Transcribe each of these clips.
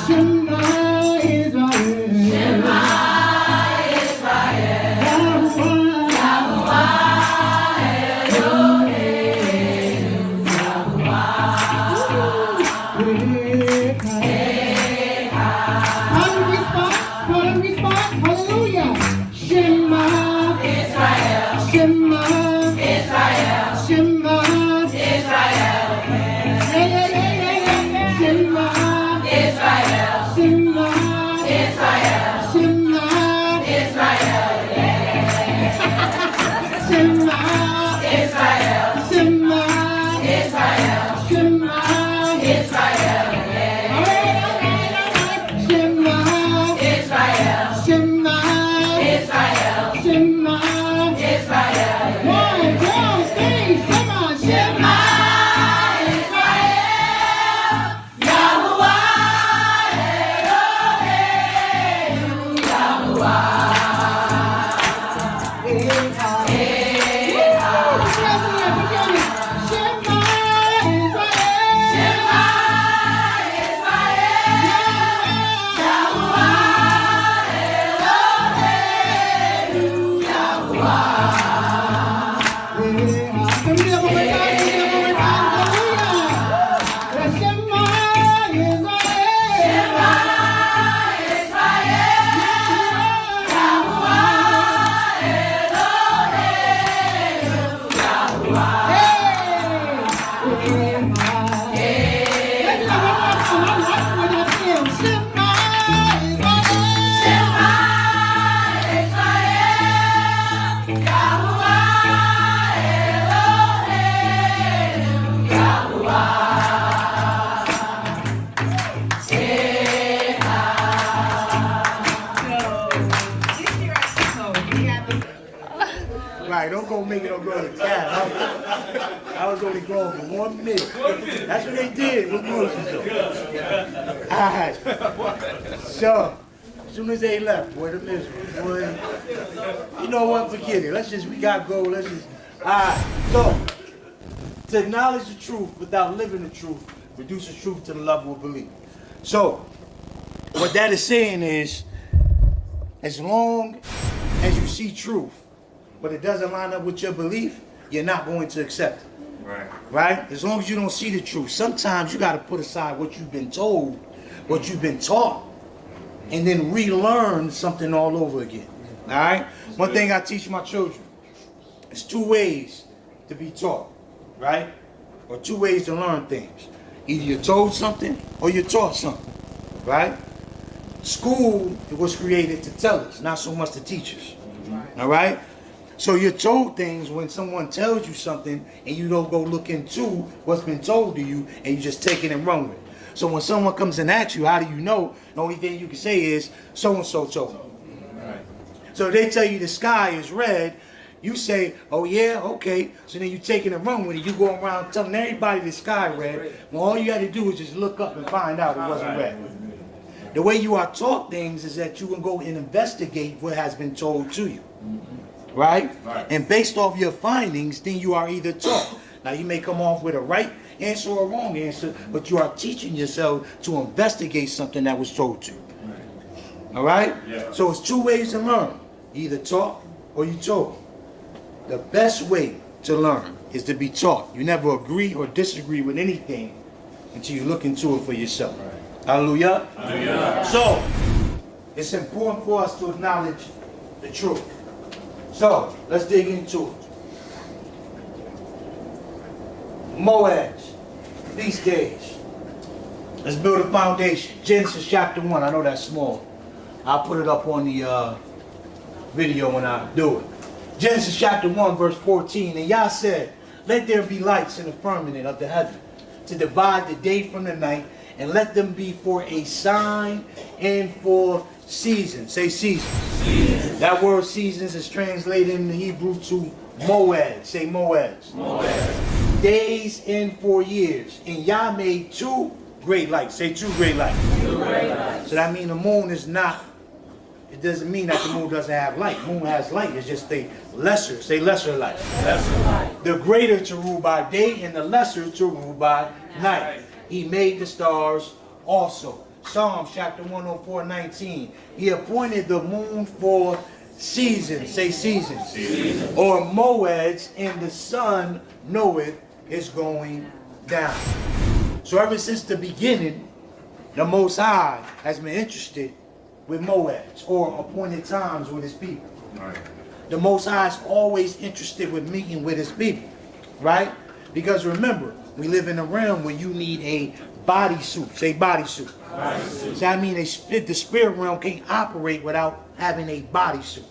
Shema Israel. Shema Israel. Yahuwah Elohim. How do we respond? Hallelujah. Shema Israel. Shema Israel. Shema Israel. Shema Israel. Shema Israel. Shema Israel. Shema Israel. Shema Israel. Shema Israel. Shema Israel. Shema Israel. Shema Israel. 1, 2, 3, come on, Shema Israel. Yahuwah Elohim. Yahuwah. Shema Right, don't go make it no go to cat. I was only going for 1 minute. That's what they did with Moses though. Alright. So, as soon as they left, boy, the miserable, boy. You know what, forget it. We gotta go, alright. So, to acknowledge the truth without living the truth reduces truth to the level of belief. So, what that is saying is, as long as you see truth, but it doesn't line up with your belief, you're not going to accept it. Right? As long as you don't see the truth. Sometimes you got to put aside what you've been told, what you've been taught, and then relearn something all over again. All right? One thing I teach my children, it's 2 ways to be taught, right? Or 2 ways to learn things. Either you're told something or you're taught something, right? School was created to tell us, not so much to teach us. All right? So you're told things when someone tells you something and you don't go look into what's been told to you and you just take it and run with it. So when someone comes and asks you, how do you know? The only thing you can say is, so-and-so told me. So if they tell you the sky is red, you say, oh yeah, okay. So then you take it and run with it. You go around telling everybody the sky red. Well, all you got to do is just look up and find out it wasn't red. The way you are taught things is that you can go and investigate what has been told to you. Right? And based off your findings, then you are either taught. Now you may come off with a right answer or a wrong answer, but you are teaching yourself to investigate something that was told to you. All right? So it's 2 ways to learn. Either taught or you told. The best way to learn is to be taught. You never agree or disagree with anything until you look into it for yourself. Hallelujah? Hallelujah. So, it's important for us to acknowledge the truth. So, let's dig into it. Moeds, feast days. Let's build a foundation. Genesis chapter 1. I know that's small. I'll put it up on the video when I do it. Genesis chapter 1 verse 14. And Yah said, let there be lights in the firmament of the heaven to divide the day from the night, and let them be for a sign and for seasons. Say seasons. Seasons. That word seasons is translated in the Hebrew to Moeds. Say Moeds. Moeds. Days and for years. And Yah made 2 great lights. Say 2 great lights. 2 great lights. So that means the moon is not, it doesn't mean that the moon doesn't have light. The moon has light. It's just a lesser, say lesser light. Lesser light. The greater to rule by day and the lesser to rule by night. He made the stars also. Psalms chapter 104:19. He appointed the moon for seasons. Say seasons. Seasons. Or Moeds, and the sun knoweth is going down. So ever since the beginning, the Most High has been interested with Moeds, or appointed times with his people. Right. The Most High is always interested with meeting with his people, right? Because remember, we live in a realm where you need a bodysuit. Say bodysuit. Bodysuit. So I mean, the spirit realm can't operate without having a bodysuit.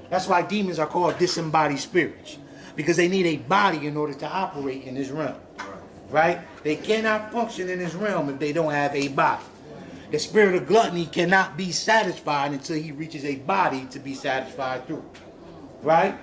That's why demons are called disembodied spirits, because they need a body in order to operate in this realm. Right? They cannot function in this realm if they don't have a body. The spirit of gluttony cannot be satisfied until he reaches a body to be satisfied through. Right?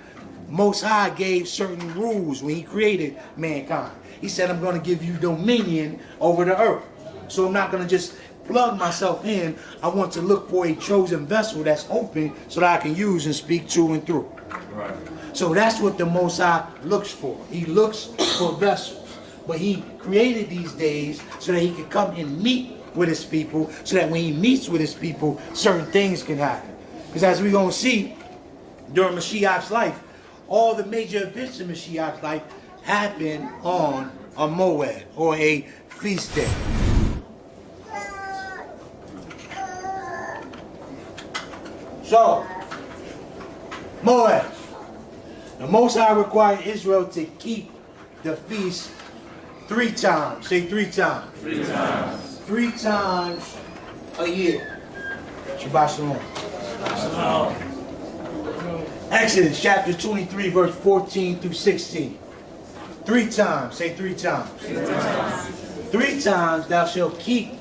Most High gave certain rules when he created mankind. He said, I'm going to give you dominion over the earth. So I'm not going to just plug myself in. I want to look for a chosen vessel that's open so that I can use and speak to and through. Right. So that's what the Most High looks for. He looks for vessels. But he created these days so that he could come and meet with his people, so that when he meets with his people, certain things can happen. Because as we're going to see during Mashiach's life, all the major events in Mashiach's life happen on a Moed, or a feast day. So, Moed. The Most High required Israel to keep the feast 3 times. Say 3 times. 3 times. 3 times a year. Shabbat Shalom. Shalom. Exodus chapter 23, verse 14 through 16. 3 times. Say 3 times. 3 times. 3 times thou shalt keep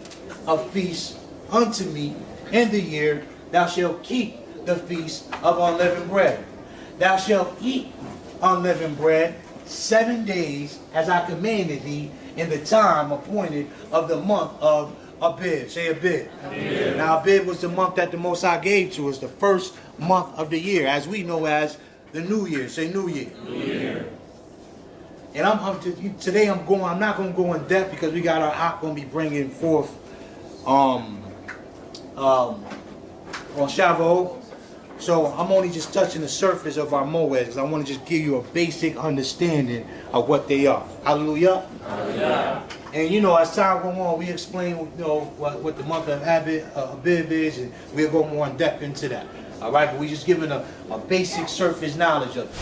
a feast unto me in the year. Thou shalt keep the feast of unleavened bread. Thou shalt eat unleavened bread 7 days as I commanded thee in the time appointed of the month of Abib. Say Abib. Abib. Now Abib was the month that the Most High gave to us, the first month of the year, as we know as the New Year. Say New Year. New Year. And today I'm not going to go in depth because we got our app going to be bringing forth on Shavuot. So I'm only just touching the surface of our Moeds, because I want to just give you a basic understanding of what they are. Hallelujah. Hallelujah. And as time goes on, we explain what the month of Abib is, and we'll go more in depth into that. All right, but we just giving a basic surface knowledge of it.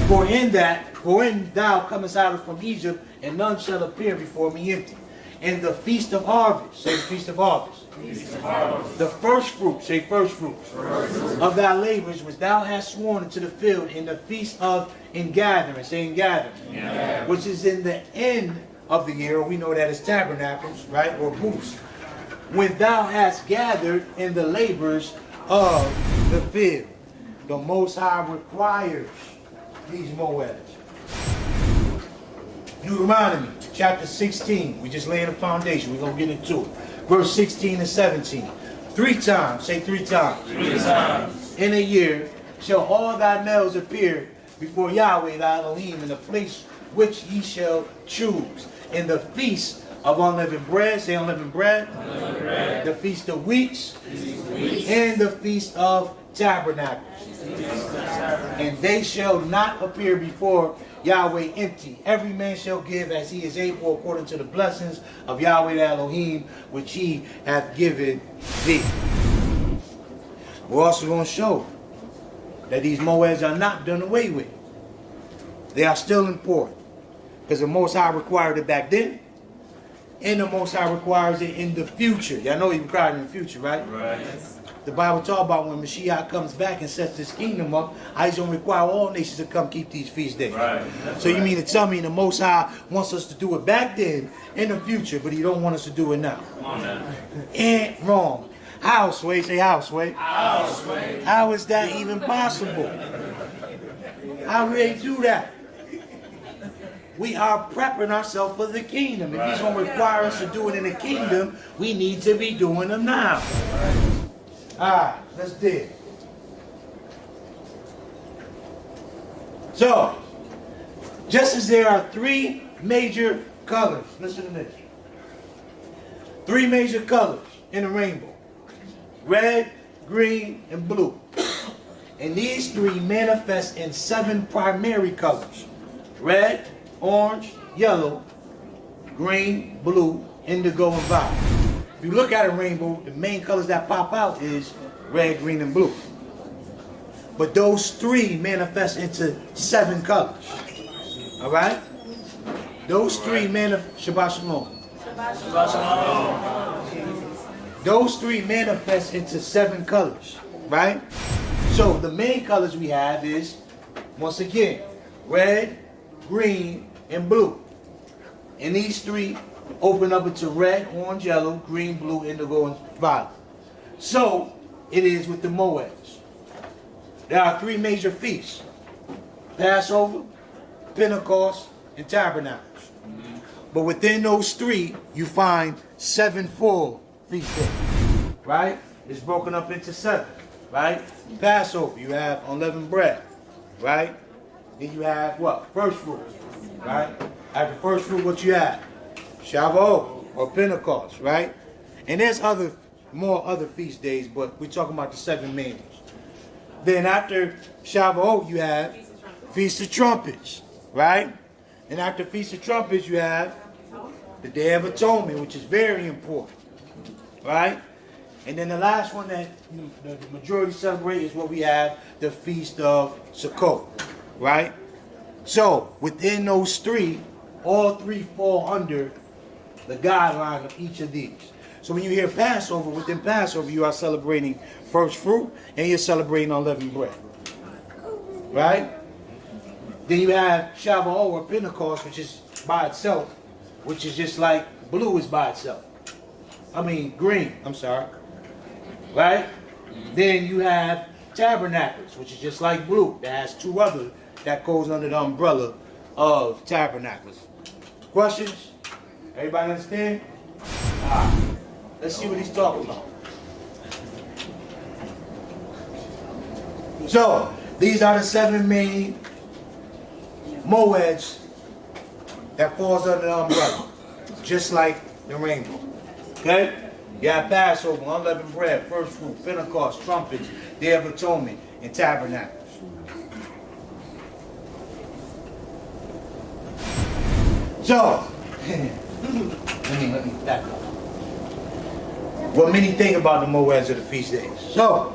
For in thou comest out from Egypt, and none shall appear before me empty. And the feast of harvest, say the feast of harvest. The firstfruits, say firstfruits, of thy labors which thou hast sworn into the field, in the feast of ingathering, say ingathering, which is in the end of the year. We know that as Tabernacles, right, or Moeds. When thou hast gathered in the labors of the field. The Most High requires these Moeds. Deuteronomy chapter 16. We just laying the foundation. We're going to get into it. Verse 16 and 17. 3 times. Say 3 times. 3 times. In a year shall all thy males appear before Yahweh thy Elohim in the place which ye shall choose. In the feast of unleavened bread. Say unleavened bread. Unleavened bread. The feast of weeks. And the feast of tabernacles. And they shall not appear before Yahweh empty. Every man shall give as he is able, according to the blessings of Yahweh the Elohim, which he hath given thee. We're also going to show that these Moeds are not done away with. They are still important, because the Most High required it back then, and the Most High requires it in the future. Y'all know he required it in the future, right? Right. The Bible talks about when Mashiach comes back and sets his kingdom up, he's going to require all nations to come keep these feast days. Right. So you mean to tell me the Most High wants us to do it back then in the future, but he don't want us to do it now? Come on now. Ain't wrong. How, Sway? Say how, Sway? How, Sway? How is that even possible? How do they do that? We are prepping ourselves for the kingdom. If he's going to require us to do it in the kingdom, we need to be doing them now. Alright, let's dig. So, just as there are 3 major colors, listen to this. 3 major colors in the rainbow. Red, green, and blue. And these three manifest in 7 primary colors. Red, orange, yellow, green, blue, indigo, and violet. If you look at a rainbow, the main colors that pop out is red, green, and blue. But those 3 manifest into 7 colors. All right? Those 3 manifest. Shabbat Shalom. Those 3 manifest into 7 colors. Right? So the main colors we have is, once again, red, green, and blue. And these 3 open up into red, orange, yellow, green, blue, indigo, and violet. So it is with the Moeds. There are 3 major feasts: Passover, Pentecost, and Tabernacles. But within those 3, you find 7 full feast days. Right? It's broken up into 7. Right? Passover, you have unleavened bread. Right? Then you have what? First fruits. Right? After first fruit, what you have? Shavuot or Pentecost. Right? And there's more other feast days, but we're talking about the 7 main ones. Then after Shavuot, you have Feast of Trumpets. Right? And after Feast of Trumpets, you have the Day of Atonement, which is very important. Right? And then the last one that the majority celebrate is what we have, the Feast of Sukkot. Right? So, within those 3, all 3 fall under the guideline of each of these. So when you hear Passover, within Passover, you are celebrating first fruit and you're celebrating unleavened bread. Right? Then you have Shavuot or Pentecost, which is by itself, which is just like blue is by itself. Green, I'm sorry. Right? Then you have Tabernacles, which is just like blue. That has 2 others that goes under the umbrella of Tabernacles. Questions? Everybody understand? Let's see what he's talking about. So, these are the 7 main Moeds that falls under the umbrella, just like the rainbow. Okay? You have Passover, unleavened bread, first fruit, Pentecost, Trumpets, Day of Atonement, and Tabernacles. So, let me back up. What many think about the Moeds of the feast days. So,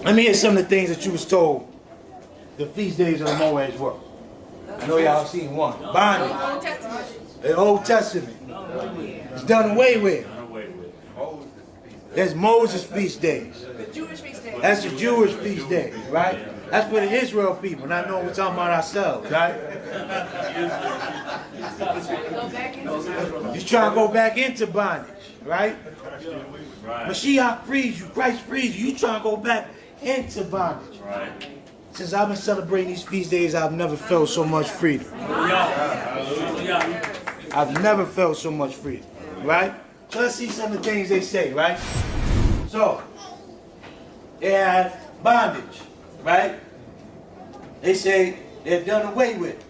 let me hear some of the things that you was told the feast days of the Moeds were. I know y'all seen one. Bondage. The Old Testament. It's done away with. There's Moses' feast days. The Jewish feast days. That's the Jewish feast days, right? That's for the Israel people, not knowing we're talking about ourselves, right? You're trying to go back into bondage, right? Mashiach frees you, Christ frees you. You trying to go back into bondage. Right. Since I've been celebrating these feast days, I've never felt so much freedom. I've never felt so much freedom, right? So let's see some of the things they say, right? So, they have bondage, right? They say they're done away with.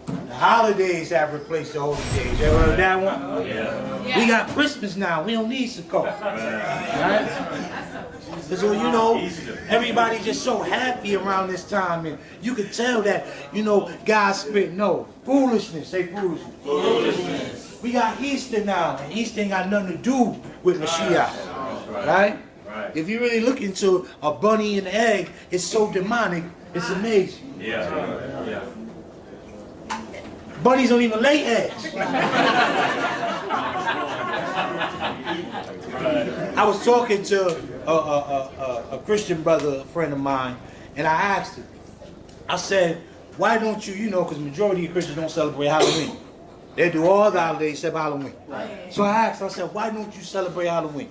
The holidays have replaced the holy days. You ever heard that one? Yeah. We got Christmas now. We don't need Sukkot. Right? So, everybody's just so happy around this time. And you can tell that, God's spirit. No. Foolishness. Say foolishness. Foolishness. We got Easter now. And Easter ain't got nothing to do with Mashiach. Right? If you really look into a bunny and an egg, it's so demonic. It's amazing. Yeah. Bunnies don't even lay eggs. I was talking to a Christian brother, a friend of mine, and I asked him, I said, why don't you, because the majority of Christians don't celebrate Halloween. They do all the holidays except Halloween. So I asked, I said, why don't you celebrate Halloween?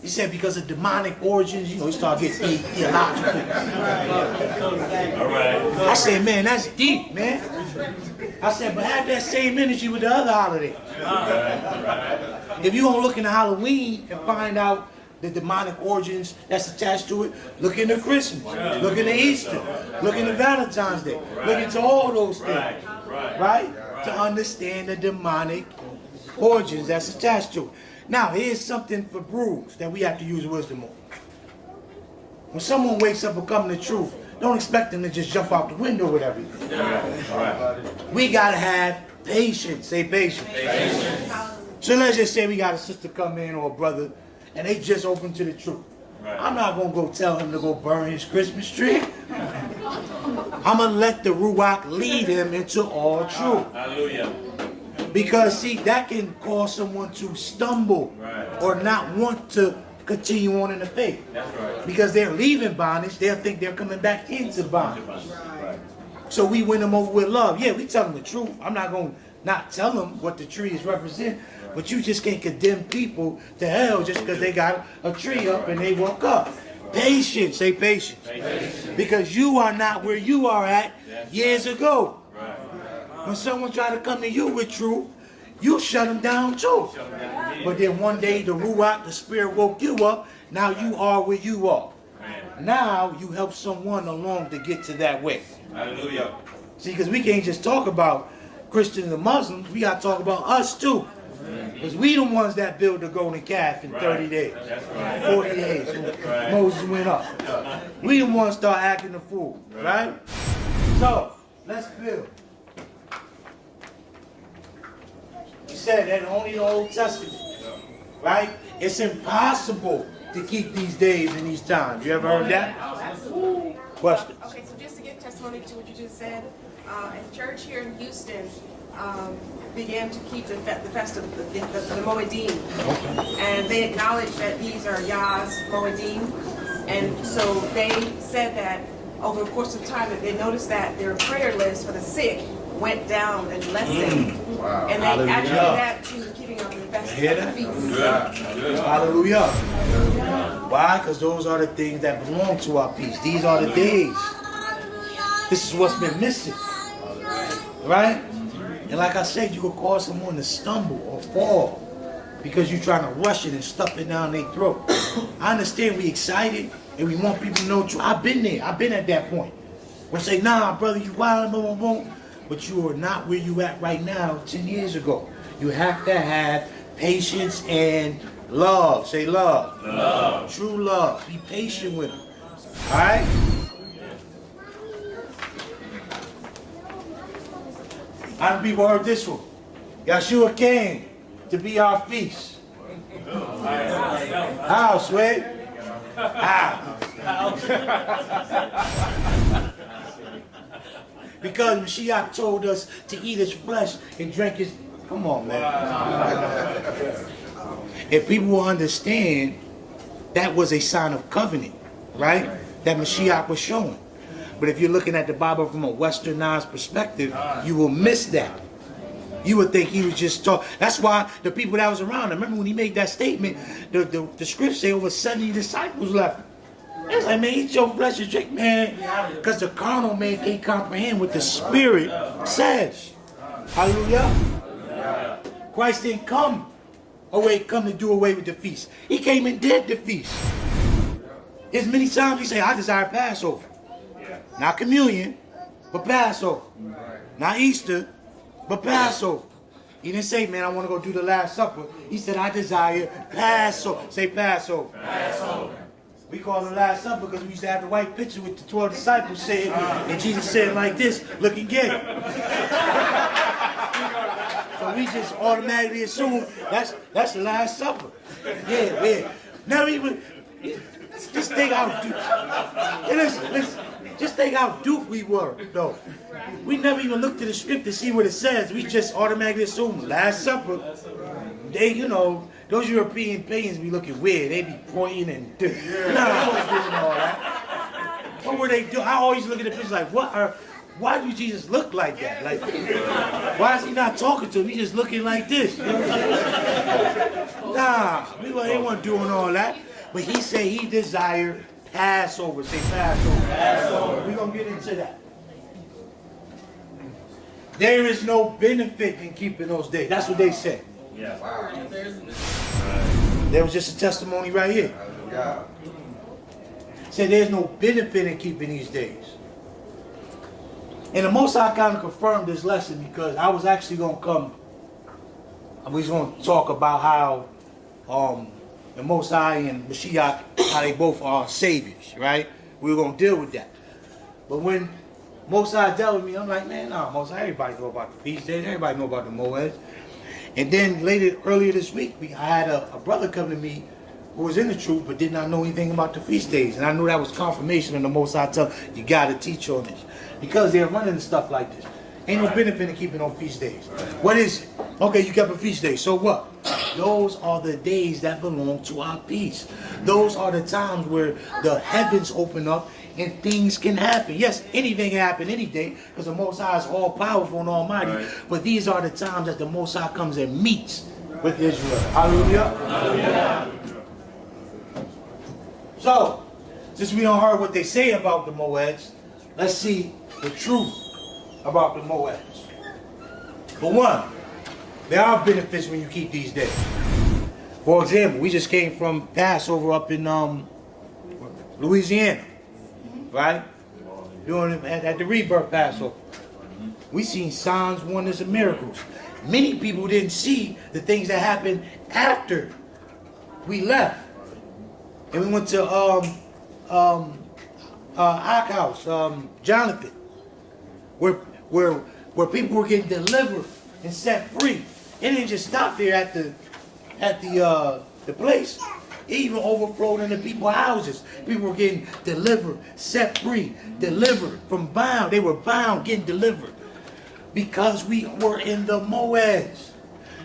He said, because of demonic origins, he started getting theological. All right. I said, man, that's deep, man. I said, but have that same energy with the other holidays. If you don't look into Halloween and find out the demonic origins that's attached to it, look into Christmas, look into Easter, look into Valentine's Day, look into all those things, right? To understand the demonic origins that's attached to it. Now, here's something for brews that we have to use wisdom on. When someone wakes up becoming the truth, don't expect them to just jump out the window with everything. We got to have patience. Say patience. So let's just say we got a sister come in or a brother and they just open to the truth. I'm not going to go tell him to go burn his Christmas tree. I'm going to let the Ruach lead him into all truth. Hallelujah. Because see, that can cause someone to stumble or not want to continue on in the faith. That's right. Because they're leaving bondage, they'll think they're coming back into bondage. So we win them over with love. Yeah, we tell them the truth. I'm not going to not tell them what the trees represent, but you just can't condemn people to hell just because they got a tree up and they woke up. Patience, say patience. Because you are not where you are at years ago. When someone try to come to you with truth, you shut them down too. But then one day the Ruach, the Spirit woke you up. Now you are where you are. Now you help someone along to get to that way. Hallelujah. See, because we can't just talk about Christians and Muslims. We got to talk about us too. Because we the ones that built the golden calf in 30 days. 40 days. When Moses went up. We the ones start acting the fool. Right? So, let's build. He said that only the Old Testament. Right? It's impossible to keep these days and these times. You ever heard that? Absolutely. Question. Okay, so just to give testimony to what you just said, a church here in Houston began to keep the festival, the Moedim. And they acknowledged that these are Yah's Moedim. And so they said that over the course of time, that they noticed that their prayer list for the sick went down and lessened. And they attributed that to the keeping of the festival of the feast. Hallelujah. Why? Because those are the things that belong to our peace. These are the days. This is what's been missing. Right? And like I said, you could cause someone to stumble or fall because you're trying to rush it and stuff it down their throat. I understand we excited and we want people to know truth. I've been there. I've been at that point. When say, nah, brother, you wild, boom, boom, boom. But you are not where you at right now 10 years ago. You have to have patience and love. Say love. Love. True love. Be patient with them. All right? How many people heard this one? Yeshua came to be our feast. How, Sway? How? Because Mashiach told us to eat his flesh and drink his... Come on, man. If people will understand, that was a sign of covenant, right? That Mashiach was showing. But if you're looking at the Bible from a westernized perspective, you will miss that. You would think he was just talking. That's why the people that was around him, remember when he made that statement, the scripts say over 70 disciples left. It's like, man, eat your flesh and drink, man. Because the carnal man can't comprehend what the Spirit says. Hallelujah. Christ didn't come to do away with the feast. He came and did the feast. As many times he said, I desire Passover. Not communion, but Passover. Not Easter, but Passover. He didn't say, man, I want to go do the Last Supper. He said, I desire Passover. Say Passover. Passover. We call it the Last Supper because we used to have the white picture with the 12 disciples saying, and Jesus said it like this, looking gay. So we just automatically assume that's the Last Supper. Yeah. Never even, just think how listen, just think how duped we were, though. We never even looked at the script to see what it says. We just automatically assume Last Supper. They, those European pagans be looking weird. They be pointing and nah, I wasn't doing all that. What were they doing? I always look at the pictures like, why do Jesus look like that? Like, why is he not talking to him? He just looking like this. You know what I'm saying? Nah, they weren't doing all that. But he said he desired Passover. Say Passover. Passover. We're going to get into that. There is no benefit in keeping those days. That's what they said. Yeah. There was just a testimony right here. Said there's no benefit in keeping these days. And the Most High kind of confirmed this lesson because I was actually going to come we're going to talk about how the Most High and Mashiach, how they both are saviors, right? We're going to deal with that. But when Most High dealt with me, I'm like, man, no, Most High, everybody know about the feast days, everybody know about the Moeds. And then earlier this week, I had a brother come to me who was in the truth but did not know anything about the feast days. And I knew that was confirmation of the Most High tell you got to teach on this. Because they're running stuff like this. Ain't no benefit in keeping on feast days. What is it? Okay, you kept a feast day, so what? Those are the days that belong to our peace. Those are the times where the heavens open up and things can happen. Yes, anything can happen any day because the Most High is all powerful and almighty. Right. But these are the times that the Most High comes and meets with Israel. Hallelujah. Hallelujah. So, since we don't heard what they say about the Moeds, let's see the truth about the Moeds. For one, there are benefits when you keep these days. For example, we just came from Passover up in Louisiana, right? Doing it at the Rebirth Passover. We seen signs, wonders, and miracles. Many people didn't see the things that happened after we left. And we went to our house, Jonathan, where people were getting delivered and set free. It didn't just stop there at the place. It even overflowed into people's houses. People were getting delivered, set free, delivered from bound. They were bound, getting delivered because we were in the Moeds.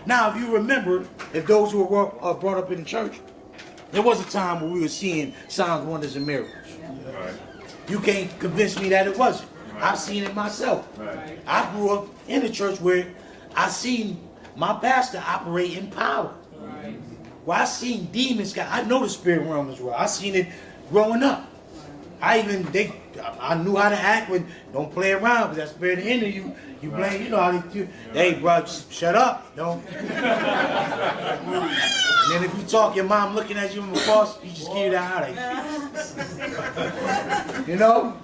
Now, if you remember, if those who were brought up in the church, there was a time when we were seeing signs, wonders, and miracles. Right. You can't convince me that it wasn't. Right. I've seen it myself. Right. I grew up in a church where I seen my pastor operate in power. Right. Where I seen demons. I know the spirit realm as well. I seen it growing up. I knew how to act when don't play around because that spirit into you. You blame, you know how they do. Hey, bro, shut up. Don't. And then if you talk, your mom looking at you in the cross, you just give you that out. You know?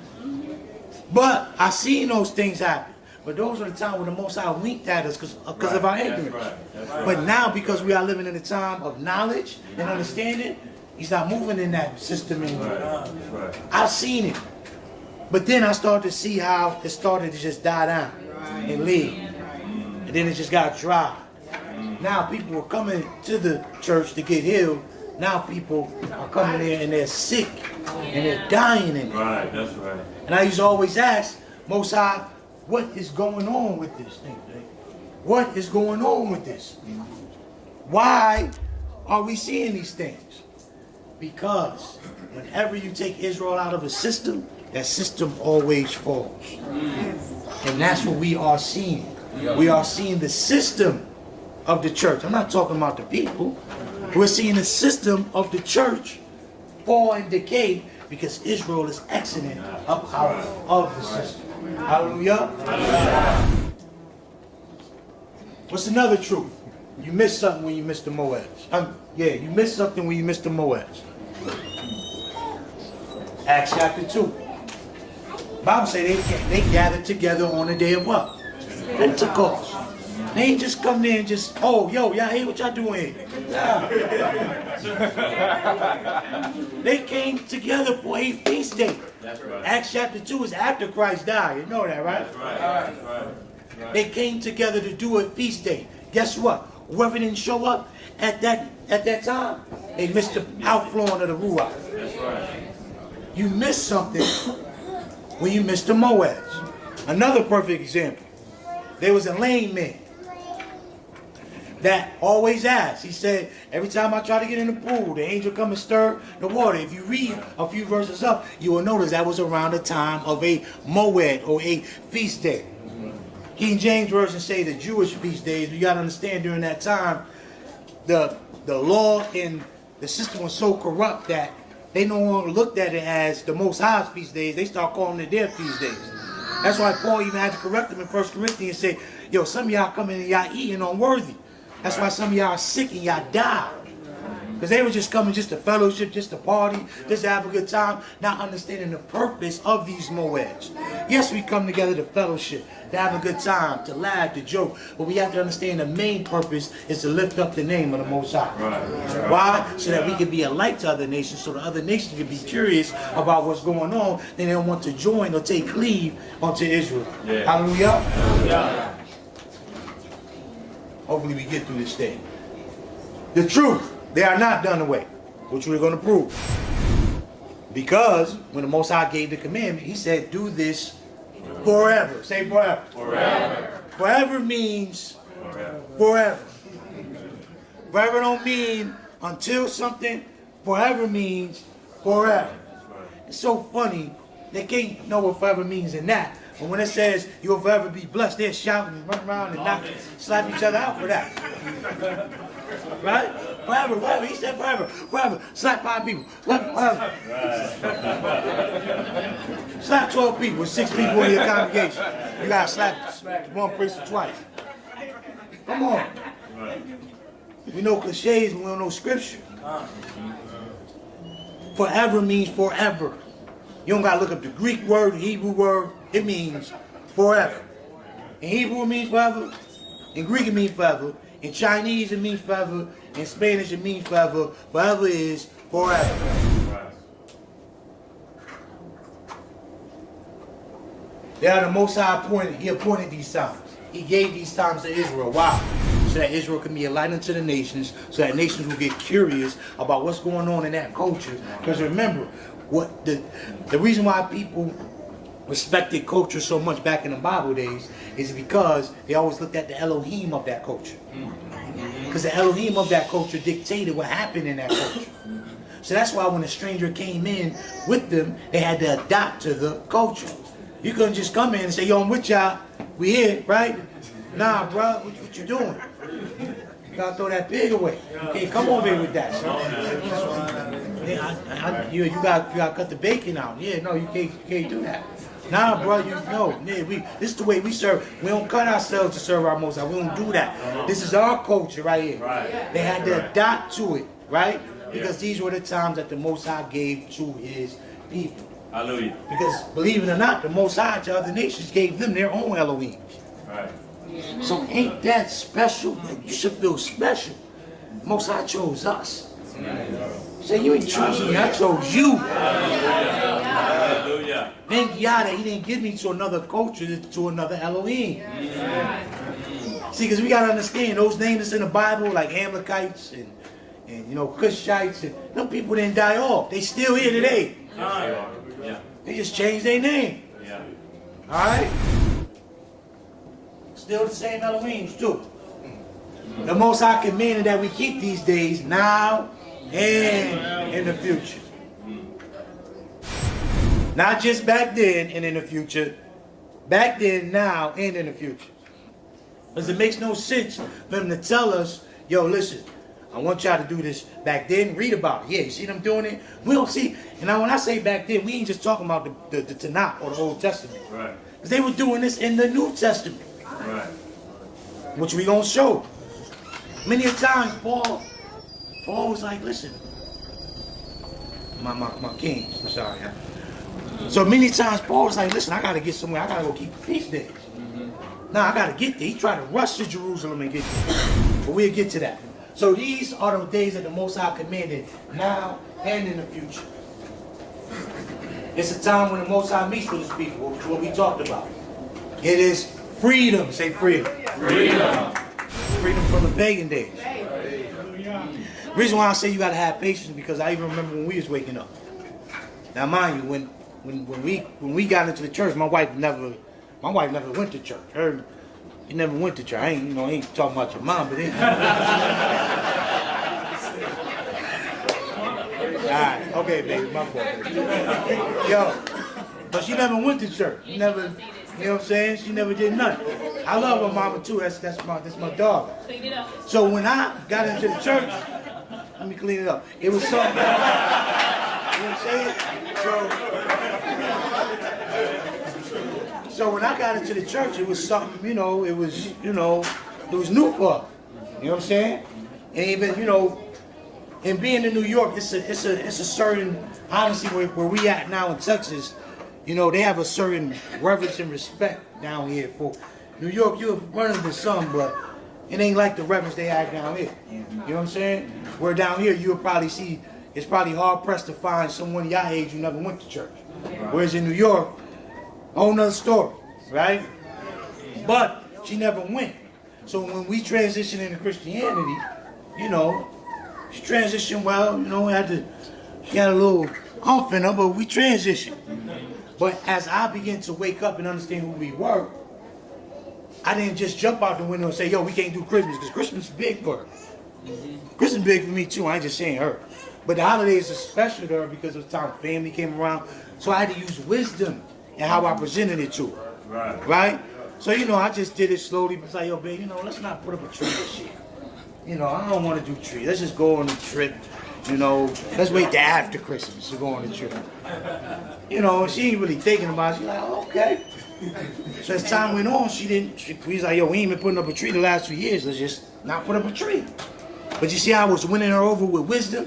But I seen those things happen. But those are the times when the Most High winked at us because of our ignorance. That's right. But now, because we are living in a time of knowledge and understanding, He's not moving in that system anymore. Right. I've seen it. But then I started to see how it started to just die down and leave. And then it just got dry. Now people were coming to the church to get healed. Now people are coming there and they're sick and they're dying in it. Right, that's right. And I used to always ask, Most High, what is going on with this thing? What is going on with this? Why are we seeing these things? Because whenever you take Israel out of a system, that system always falls. And that's what we are seeing. We are seeing the system of the church. I'm not talking about the people. We're seeing the system of the church fall and decay because Israel is exiting up out of the system. Hallelujah. What's another truth? You missed something when you missed the Moeds. You missed something when you missed the Moeds. Acts chapter 2. Bible say they gathered together on the day of what? Pentecost. They ain't just come there and just, y'all, hey, what y'all doing here? Nah. They came together for a feast day. That's right. Acts chapter 2 is after Christ died. You know that, right? That's right. That's right. They came together to do a feast day. Guess what? Whoever didn't show up at that time, they missed the outflowing of the Ruach. That's right. You missed something when you missed the Moeds. Another perfect example. There was a lame man that always asked. He said, every time I try to get in the pool, the angel come and stir the water. If you read a few verses up, you will notice that was around the time of a Moed or a feast day. King James Version say the Jewish feast days. You got to understand during that time, the law and the system was so corrupt that they no longer looked at it as the Most High's feast days. They start calling it their feast days. That's why Paul even had to correct them in 1 Corinthians and say, some of y'all coming and y'all eating unworthy. That's why some of y'all are sick and y'all die. Because they were just coming just to fellowship, just to party, just to have a good time, not understanding the purpose of these Moeds. Yes, we come together to fellowship, to have a good time, to laugh, to joke, but we have to understand the main purpose is to lift up the name of the Most High. Right. Why? So that we can be a light to other nations, so the other nations can be curious about what's going on, then they don't want to join or take cleave unto Israel. Yeah. Hallelujah. Yeah. Hopefully we get through this thing. The truth, they are not done away, which we're going to prove. Because when the Most High gave the commandment, he said, do this forever. Say forever. Forever. Forever means Forever. forever. Forever don't mean until something. Forever means forever. It's so funny. They can't know what forever means in that. But when it says you'll forever be blessed, they're shouting and run around and knock, slap each other out for that. Right? Forever, forever. He said forever, forever. Slap 5 people. Slap forever. Slap 12 people, 6 people in your congregation. You gotta slap one person twice. Come on. We know cliches, but we don't know scripture. Forever means forever. You don't gotta look up the Greek word, the Hebrew word. It means forever. In Hebrew it means forever. In Greek it means forever. In Chinese it means forever. In Spanish it means forever. Forever is forever. They are the Most High appointed. He appointed these times. He gave these times to Israel. Why? So that Israel can be a light unto the nations. So that nations will get curious about what's going on in that culture. Because remember, what the reason why people respected culture so much back in the Bible days is because they always looked at the Elohim of that culture. Because the Elohim of that culture dictated what happened in that culture. So that's why when a stranger came in with them, they had to adapt to the culture. You couldn't just come in and say, yo, I'm with y'all. We here, right? Nah, bro, what you doing? You gotta throw that pig away. You can't come over here with that, son. You gotta cut the bacon out. Yeah, no, you can't do that. Nah, bro, this is the way we serve. We don't cut ourselves to serve our Most High. We don't do that. This is our culture right here. They had to adapt to it, right? Because these were the times that the Most High gave to his people. Hallelujah. Because believe it or not, the Most High to other nations gave them their own Elohim. Right. So ain't that special? You should feel special. Most High chose us. Say, you ain't choosing me, I chose you. Hallelujah. Thank Yah that he didn't give me to another culture, to another Elohim. See, because we got to understand, those names that's in the Bible, like Amalekites and Cushites, and them people didn't die off. They still here today. They just changed their name. Yeah. Alright? Still the same Elohims too. The Most High commanded that we keep these days now and in the future. Not just back then and in the future. Back then, now, and in the future. Because it makes no sense for them to tell us, yo, listen, I want y'all to do this back then. Read about it. Yeah, you see them doing it? We don't see. And now when I say back then, we ain't just talking about the Tanakh or the Old Testament. Right. Because they were doing this in the New Testament. Right. Which we gonna show. Many a times Paul was like, listen. My kings, I'm sorry. So many times Paul was like, listen, I gotta get somewhere. I gotta go keep the feast days. Now I gotta get there. He tried to rush to Jerusalem and get there. But we'll get to that. So these are the days that the Most High commanded, now and in the future. It's a time when the Most High meets with his people, which is what we talked about. It is freedom. Say freedom. Freedom. Freedom from the pagan days. The reason why I say you gotta have patience because I even remember when we was waking up. Now mind you, when we got into the church, my wife never went to church. She never went to church. I ain't talking about your mom, but alright, okay, baby, my fault. Yo, but she never went to church. She never, you know what I'm saying? She never did nothing. I love her mama too. That's my dog. Clean it up. So when I got into the church, let me clean it up. It was something. You know what I'm saying? So when I got into the church, it was something. It was new for her. You know what I'm saying? And even and being in New York, it's a certain, honestly, where we at now in Texas, you know, they have a certain reverence and respect down here for New York. You'll run into some, but it ain't like the reverence they have down here. You know what I'm saying? Where down here, you'll probably see, it's probably hard pressed to find someone your age who never went to church. Whereas in New York, a whole nother story, right? But she never went. So when we transitioned into Christianity, you know, she transitioned well, you know, she had a little hump in her, but we transitioned. But as I began to wake up and understand who we were, I didn't just jump out the window and say, yo, we can't do Christmas, because Christmas is big for her. Christmas is big for me too, I ain't just saying her. But the holidays are special to her because of the time family came around. So I had to use wisdom in how I presented it to her. Right? So, you know, I just did it slowly. It's like, yo, babe, you know, let's not put up a tree this year. You know, I don't want to do tree. Let's just go on a trip. You know, let's wait till after Christmas to go on the trip. You know, she ain't really thinking about it. She's like, oh, okay. So as time went on, we was like, yo, we ain't been putting up a tree the last 2 years. Let's just not put up a tree. But you see how I was winning her over with wisdom?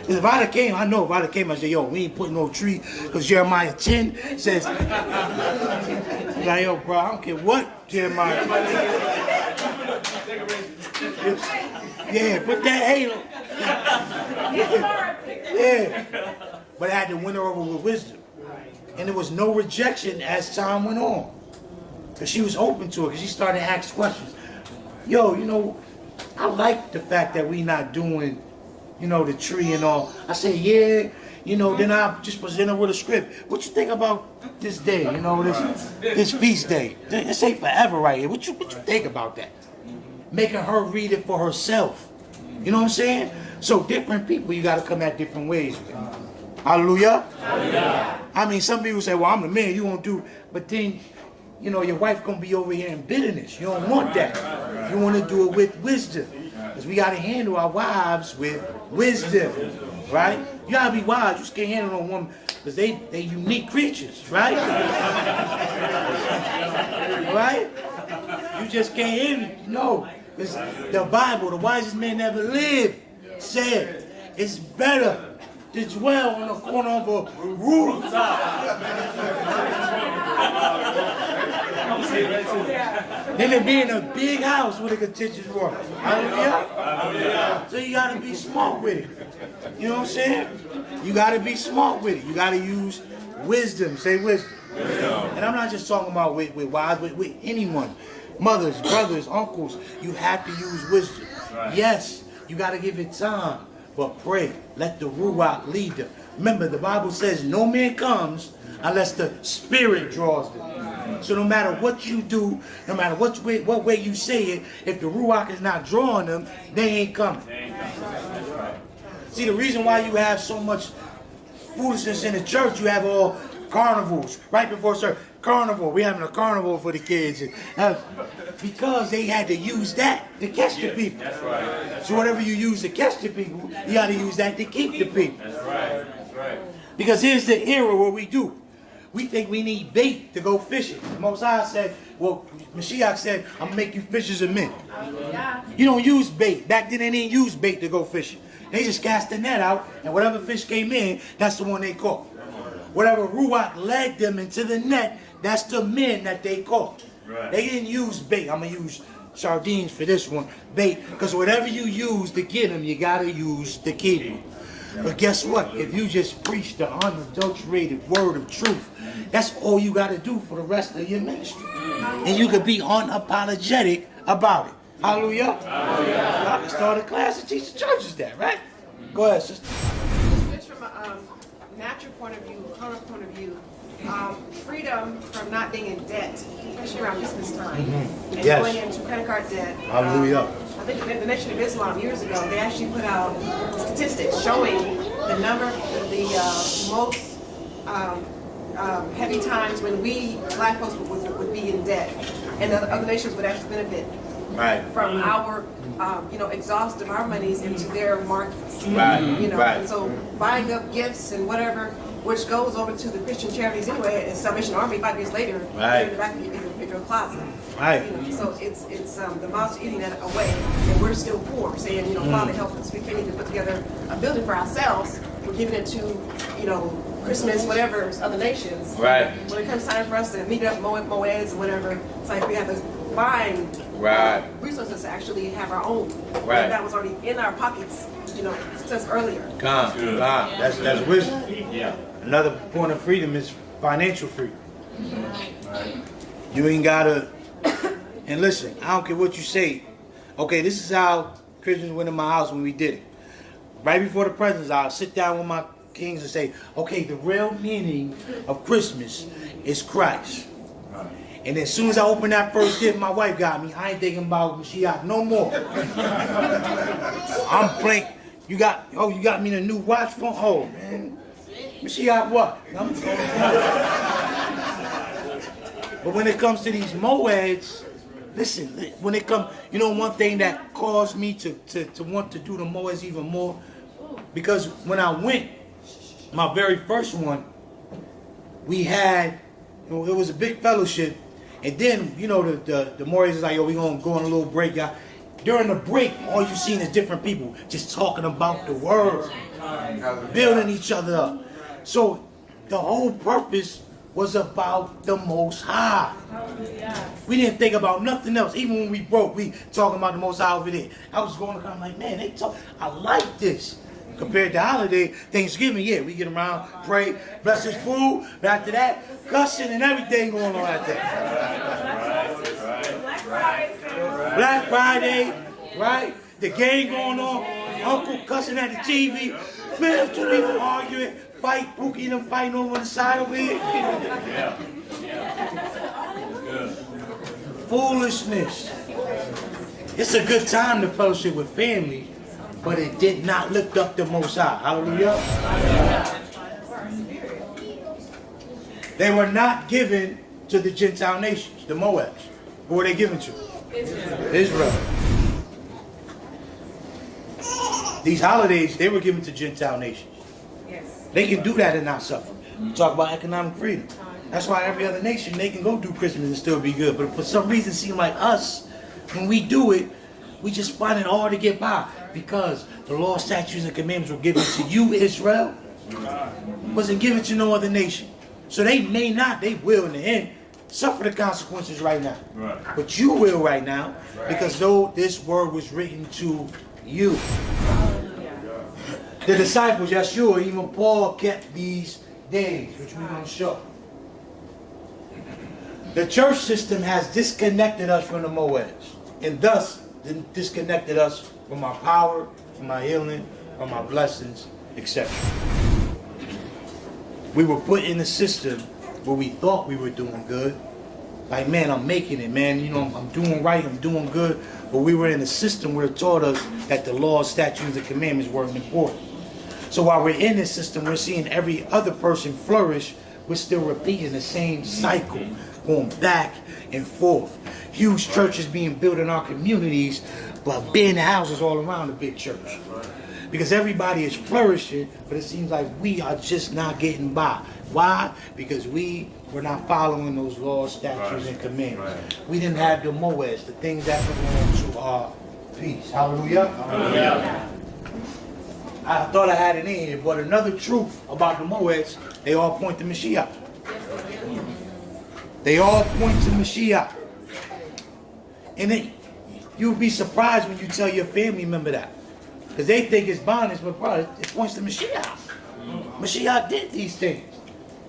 Because if I'd have came, I know if I'd have came, I'd say, yo, we ain't putting no tree. Because Jeremiah 10 says, like, yo, bro, I don't care what Jeremiah. Yeah, put that halo. Yeah. But I had to win her over with wisdom. And there was no rejection as time went on. Because she was open to it, because she started to ask questions. Yo, you know, I like the fact that we not doing, you know, the tree and all. I say, yeah, you know, then I just present her with a script. What you think about this day, you know, this feast day? This ain't forever right here. What you think about that? Making her read it for herself. You know what I'm saying? So different people, you got to come at different ways with. Hallelujah? Hallelujah. I mean, some people say, well, I'm the man, you won't do, but then, you know, your wife going to be over here in bitterness. You don't want that. You want to do it with wisdom. Because we got to handle our wives with wisdom, right? You got to be wise. You just can't handle a woman because they unique creatures, right? Right? You just can't handle it. No. Because the Bible, the wisest man ever lived, said it's better to dwell on the corner of a rooftop than to be in a big house with a contentious woman. Hallelujah. So you gotta be smart with it. You know what I'm saying? You gotta be smart with it. You gotta use wisdom. Say wisdom. And I'm not just talking about with wives, but with anyone. Mothers, brothers, uncles, you have to use wisdom. Yes, you gotta give it time. But pray, let the Ruach lead them. Remember, the Bible says no man comes unless the Spirit draws them. So no matter what you do, no matter what way you say it, if the Ruach is not drawing them, they ain't coming. See, the reason why you have so much foolishness in the church, you have all carnivals. Right before service, carnival. We're having a carnival for the kids. Because they had to use that to catch the people. That's right. So whatever you use to catch the people, you got to use that to keep the people. That's right. That's right. Because here's the era where we do. We think we need bait to go fishing. Mosiah said, well, Mashiach said, I'm going to make you fishers of men. You don't use bait. Back then they didn't use bait to go fishing. They just cast the net out, and whatever fish came in, that's the one they caught. Whatever Ruach led them into the net, that's the men that they caught. Right. They didn't use bait. I'm going to use sardines for this one. Bait. Because whatever you use to get them, you got to use to keep them. But guess what? If you just preach the unadulterated word of truth, that's all you got to do for the rest of your ministry. And you could be unapologetic about it. Hallelujah. Hallelujah. I can start a class and teach the churches that, right? Go ahead, sister. Just from a natural point of view, current point of view, freedom from not being in debt, especially around Christmas time, and going into credit card debt. Hallelujah. I think the Nation of Islam years ago, they actually put out statistics showing the number, the most heavy times when we black folks would be in debt, and the other nations would actually benefit from our, exhaust of our monies into their markets. And so buying up gifts and whatever, which goes over to the Christian charities anyway, and Salvation Army 5 years later, if your closet. Right. You know, so it's the mob's eating that away, and we're still poor, saying, you know, Father, help us. We can't even put together a building for ourselves. We're giving it to, you know, Christmas, whatever, other nations. Right. When it comes time for us to meet up, Moeds or whatever, it's like we have to find resources to actually have our own. Right. And that was already in our pockets, you know, since earlier. That's wisdom. Yeah. Another point of freedom is financial freedom. You ain't gotta, and listen, I don't care what you say. Okay, this is how Christians went in my house when we did it. Right before the presents, I'll sit down with my kings and say, okay, the real meaning of Christmas is Christ. And as soon as I open that first gift my wife got me, I ain't thinking about Mashiach no more. I'm playing, you got me a new watch phone? Oh, man. Mashiach what? But when it comes to these Moeds, listen, when it comes, you know, one thing that caused me to want to do the Moeds even more, because when I went, my very first one, we had, you know, it was a big fellowship, and then, you know, the Moeds is like, yo, we gonna go on a little break, y'all. During the break, all you seen is different people just talking about the word, building each other up. So the whole purpose was about the Most High. We didn't think about nothing else. Even when we broke, we talking about the Most High over there. I was going to come like, man, they talk. I like this. Compared to holiday, Thanksgiving, yeah, we get around, pray, bless his food. But after that, cussing and everything going on out there. Black Friday, right? The game going on. Uncle cussing at the TV. Man, two people arguing, fight, Pookie and them fighting over the side over here. Foolishness. It's a good time to fellowship with family, but it did not lift up the Most High. Hallelujah. They were not given to the Gentile nations, the Moeds. Who were they given to? Israel. These holidays, they were given to Gentile nations. Yes. They can do that and not suffer. Talk about economic freedom. That's why every other nation, they can go do Christmas and still be good. But for some reason, it seems like us, when we do it, we just find it hard to get by. Because the law, statutes, and commandments were given to you, Israel. Wasn't given to no other nation. So they may not, they will in the end, suffer the consequences right now. But you will right now. Because though this word was written to you. The disciples, Yeshua, even Paul kept these days, which we're going to show. The church system has disconnected us from the Moeds, and thus disconnected us from our power, from our healing, from our blessings, etc. We were put in a system where we thought we were doing good. Like, man, I'm making it, man. You know, I'm doing right, I'm doing good. But we were in a system where it taught us that the laws, statutes, and commandments weren't important. So while we're in this system, we're seeing every other person flourish. We're still repeating the same cycle, going back and forth. Huge churches being built in our communities, but big houses all around the big church. Because everybody is flourishing, but it seems like we are just not getting by. Why? Because we were not following those laws, statutes, and commandments. We didn't have the Moeds, the things that belong to our peace. Hallelujah. Hallelujah. I thought I had it in here, but another truth about the Moeds, they all point to Mashiach. They all point to Mashiach. And then you'll be surprised when you tell your family member that. Because they think it's bondage, but bro, it points to Mashiach. Mashiach did these things.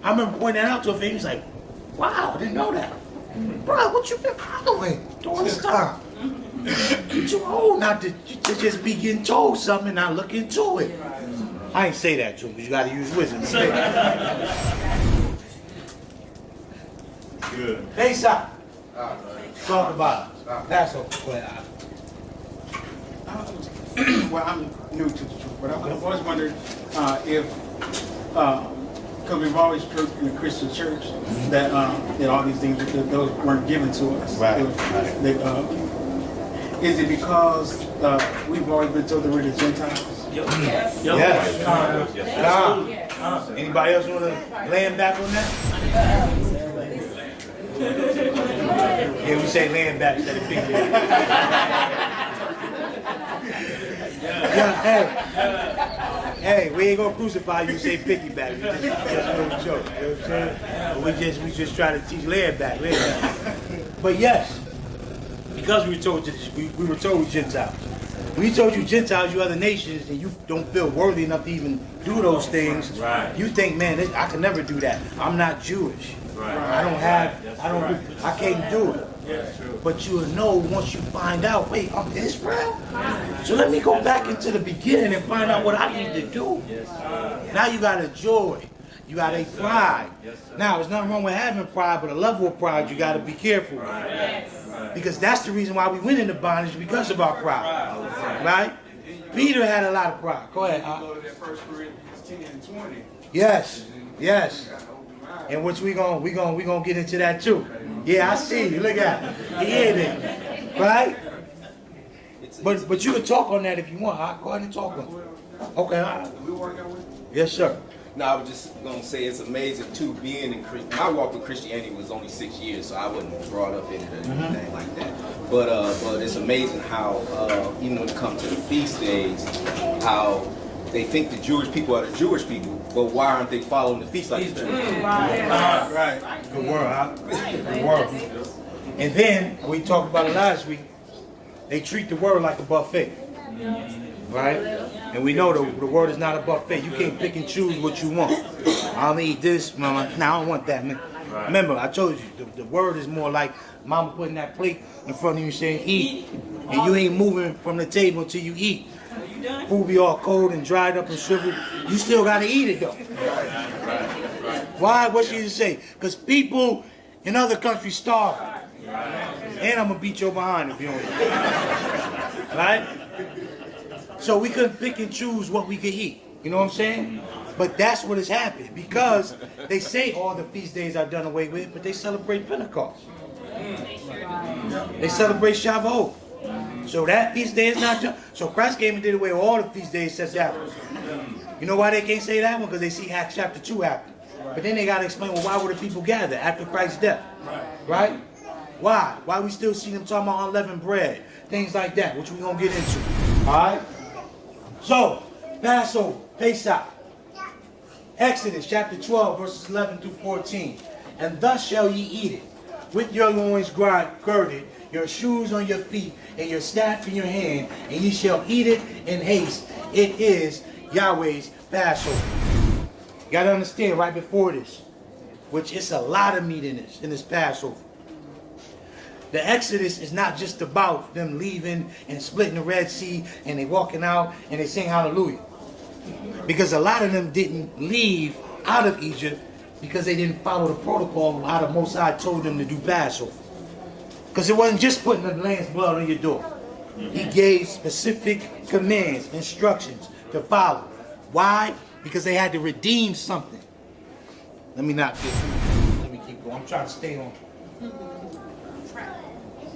I remember pointing that out to a family. He's like, wow, I didn't know that. Bro, what you been following during this time? You're too old not to just be getting told something and not look into it. I ain't say that to him because you got to use wisdom. Good. Hey, stop. Talk about it. Passover. Well, I'm new to the truth, but I was wondering if, because we've always heard in the Christian church that all these things, that those weren't given to us. Right. Is it because we've always been told that we're the Gentiles? Yes. Anybody else want to land back on that? Yeah, we say laying back instead of piggyback. Yeah, hey, we ain't gonna crucify you, say piggyback. We just a little joke, you know what I'm saying? We just try to teach laying back. But yes, because we were told Gentiles. When he told you Gentiles, you other nations, and you don't feel worthy enough to even do those things, you think, man, I can never do that. I'm not Jewish. I can't do it. But you'll know once you find out, wait, I'm Israel? So let me go back into the beginning and find out what I need to do. Now you got a joy. You got a pride. Now, there's nothing wrong with having pride, but a level of pride you got to be careful with. Because that's the reason why we went into bondage, because of our pride. Right? Peter had a lot of pride. Go ahead. Go to that 1 Corinthians 10 and 20. Yes. Yes. And which we gonna get into that too. Yeah, I see you. Look at it. He in it. Right? But you can talk on that if you want. Go ahead and talk on it. Okay. All right. Yes, sir. No, I was just gonna say it's amazing too being in my walk with Christianity was only 6 years, so I wasn't brought up into anything like that. But it's amazing how even when it comes to the feast days, how they think the Jewish people are the Jewish people, but why aren't they following the feast like the Jewish people? Right. Good word, huh? Good word. And then we talked about it last week. They treat the word like a buffet. Right? And we know the word is not a buffet. You can't pick and choose what you want. I'll eat this, mama. Now I don't want that, man. Remember, I told you, the word is more like mama putting that plate in front of you saying, eat. And you ain't moving from the table until you eat. Food be all cold and dried up and shriveled. You still got to eat it, though. Why? What should you say? Because people in other countries starve. And I'm going to beat your behind if you don't eat. Right? So we couldn't pick and choose what we could eat. You know what I'm saying? But that's what has happened. Because they say all the feast days are done away with, but they celebrate Pentecost. They celebrate Shavuot. So that feast day is not done. So Christ came and did away with all the feast days since that one. You know why they can't say that one? Because they see Acts chapter 2 happen. But then they got to explain, well, why were the people gathered after Christ's death? Right? Why? Why we still see them talking about unleavened bread? Things like that, which we're going to get into. Alright? So, Passover, Pesach. Exodus chapter 12, verses 11 through 14. And thus shall ye eat it, with your loins girded, your shoes on your feet, and your staff in your hand, and ye shall eat it in haste. It is Yahweh's Passover. You got to understand right before this, which it's a lot of meat in this Passover. The Exodus is not just about them leaving and splitting the Red Sea and they walking out and they sing hallelujah. Because a lot of them didn't leave out of Egypt because they didn't follow the protocol of how the Most High told them to do Passover. Because it wasn't just putting the lamb's blood on your door. He gave specific commands, instructions to follow. Why? Because they had to redeem something. Let me keep going. I'm trying to stay on.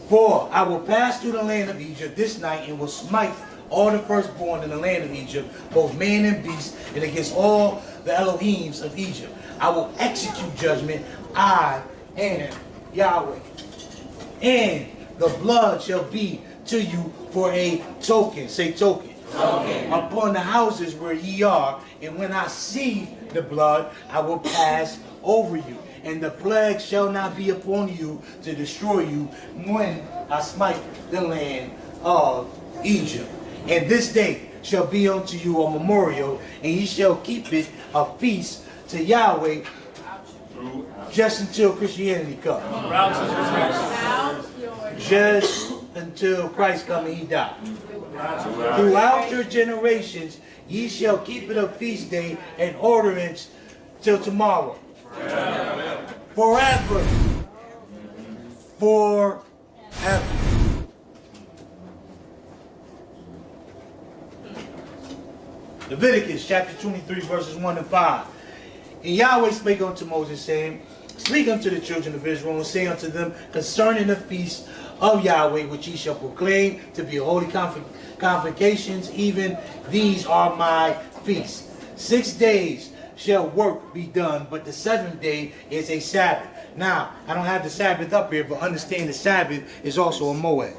For I will pass through the land of Egypt this night and will smite all the firstborn in the land of Egypt, both man and beast, and against all the Elohims of Egypt. I will execute judgment, I am Yahweh. And the blood shall be to you for a token. Say token. Token. Upon the houses where ye are, and when I see the blood, I will pass over you. And the plague shall not be upon you to destroy you when I smite the land of Egypt. And this day shall be unto you a memorial, and ye shall keep it a feast to Yahweh just until Christianity comes. Just until Christ comes and he died. Throughout your generations, ye shall keep it a feast day and ordinance till tomorrow. Forever. Forever. Leviticus chapter 23 verses 1 and 5. And Yahweh spake unto Moses, saying, Speak unto the children of Israel, and say unto them concerning the feast of Yahweh, which ye shall proclaim to be holy convocations, even these are my feasts. 6 days shall work be done, but the 7th day is a Sabbath. Now, I don't have the Sabbath up here, but understand the Sabbath is also a Moed.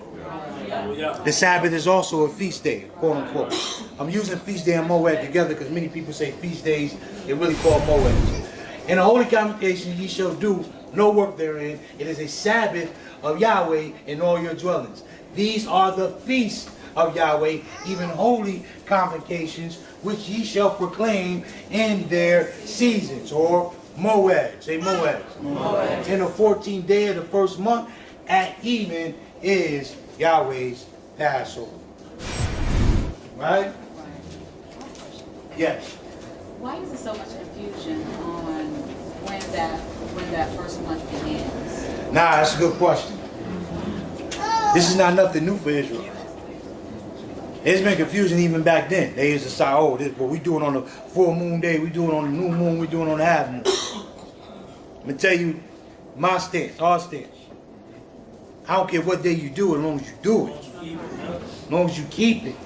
The Sabbath is also a feast day, quote unquote. I'm using feast day and Moed together because many people say feast days, they're really called Moeds. In a holy convocation ye shall do no work therein. It is a Sabbath of Yahweh in all your dwellings. These are the feasts of Yahweh, even holy convocations, which ye shall proclaim in their seasons, or Moed. Say Moed. Moed. In the 14th day of the first month at even is Yahweh's Passover. Right? Yes. Why is there so much confusion on when that first month begins? Nah, that's a good question. This is not nothing new for Israel. It's been confusing even back then. They used to say, oh, this what we doing on the full moon day, we doing on the new moon, we doing on the half moon. I'm gonna tell you my stance, our stance. I don't care what day you do it, as long as you do it. As long as you keep it.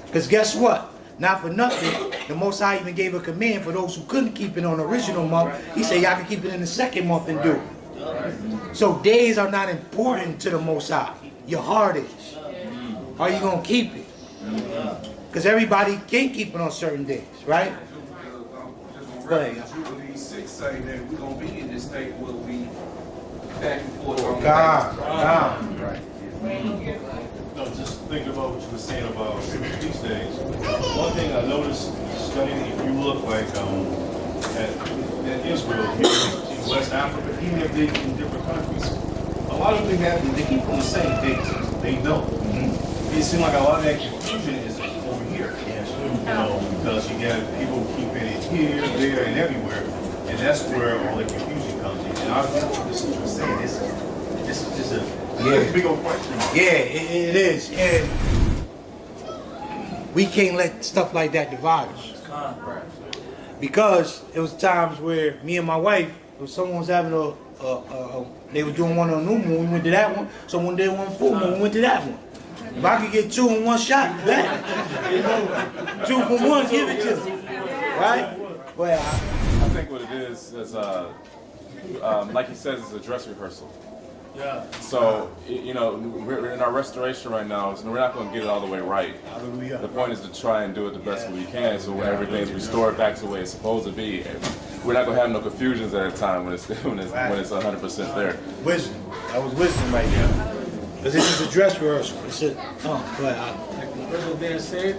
Because guess what? Not for nothing, the Most High even gave a command for those who couldn't keep it on the original month. He said, y'all can keep it in the second month and do it. So days are not important to the Most High. Your heart is. Are you going to keep it? Because everybody can't keep it on certain days, right? Go ahead. Jubilee 6 say that we're going to be in this state, we'll be back and forth on God. No, just thinking about what you were saying about feast days. One thing I noticed studying, if you look like at Israel, here in West Africa, even if they're in different countries, a lot of things happen. They keep on the same dates. They don't. It seems like a lot of that confusion is over here. You know, because you got people keeping it here, there, and everywhere, and that's where all the confusion comes in. And I think this is what you're saying. This is just a big old question. Yeah, it is. And we can't let stuff like that divide us. Because it was times where me and my wife, if someone was having they were doing one on new moon, we went to that one. Someone did one full moon, we went to that one. If I could get two in one shot, that. 2 for 1, give it to them. Right? Well, I think what it is like he says, it's a dress rehearsal. Yeah. So, you know, we're in our restoration right now, so we're not going to get it all the way right. hallelujah. The point is to try and do it the best we can, so when everything's restored back to the way it's supposed to be, we're not going to have no confusions at a time when it's 100% there. Wisdom. That was wisdom right there. Because this is a dress rehearsal. It's a, go ahead. Like the Brother there said,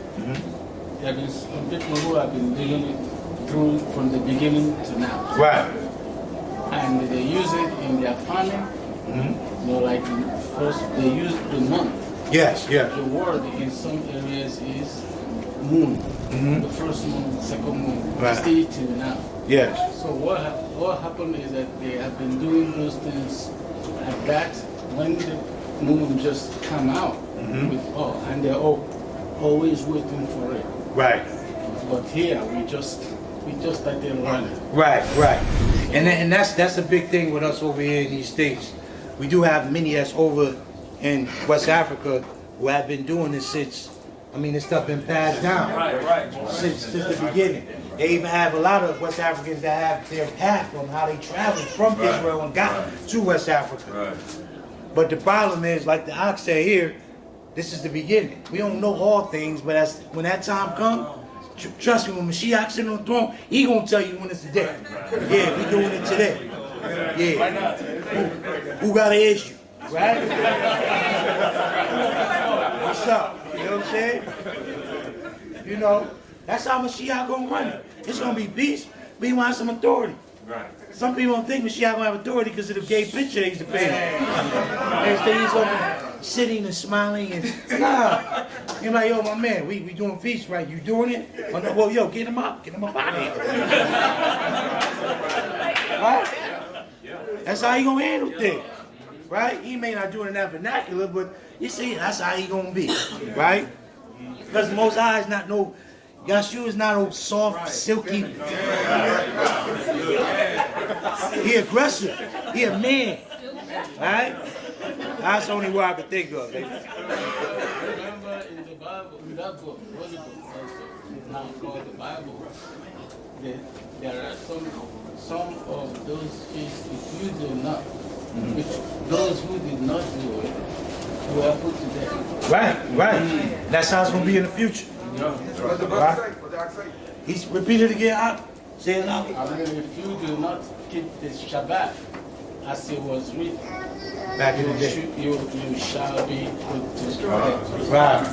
there have been some people who have been doing it through from the beginning to now. Right. And they use it in their farming. You know, like first they use the month. Yes, yeah. The word in some areas is moon. The first moon, second moon, Right. stay till now. Yes. So what happened is that they have been doing those things like that when the moon just come out with and they're always waiting for it. Right. But here we just started running. Right. And that's a big thing with us over here in these states. We do have many that's over in West Africa who have been doing this since, this stuff been passed down. Right. Since the beginning. They even have a lot of West Africans that have their path from how they traveled from Israel and got to West Africa. Right. But the problem is, like the ox said here, this is the beginning. We don't know all things, but when that time comes, trust me, when Mashiach sitting on the throne, he gonna tell you when it's the day. Yeah, we doing it today. Yeah. Who got an issue? Right? What's up? You know what I'm saying? You know, that's how Mashiach gonna run it. It's gonna be peace, but he wants some authority. Right. Some people don't think Mashiach gonna have authority because of the gay picture they used to paint. They think he's gonna be sitting and smiling and nah. You're like, yo, my man, we doing feast, right? You doing it? Oh, no, well, yo, get him up out of here. Right? That's how he gonna handle things, right? He may not do it in that vernacular, but you see, that's how he gonna be, right? Because the Most High is not no. Yahshua is not no soft, silky. He aggressive. He a man. Right? That's the only word I can think of. Remember in the Bible, in that book, Holy Book also, now called the Bible, there are some of those things, if you do not, which those who did not do it, were put to death. Right. That's how it's going to be in the future. What the Right. book say? What the say? He's repeated again. Say it out. I mean, if you do not keep the Shabbat, as it was written, Back in the day. you shall be put to death. Right.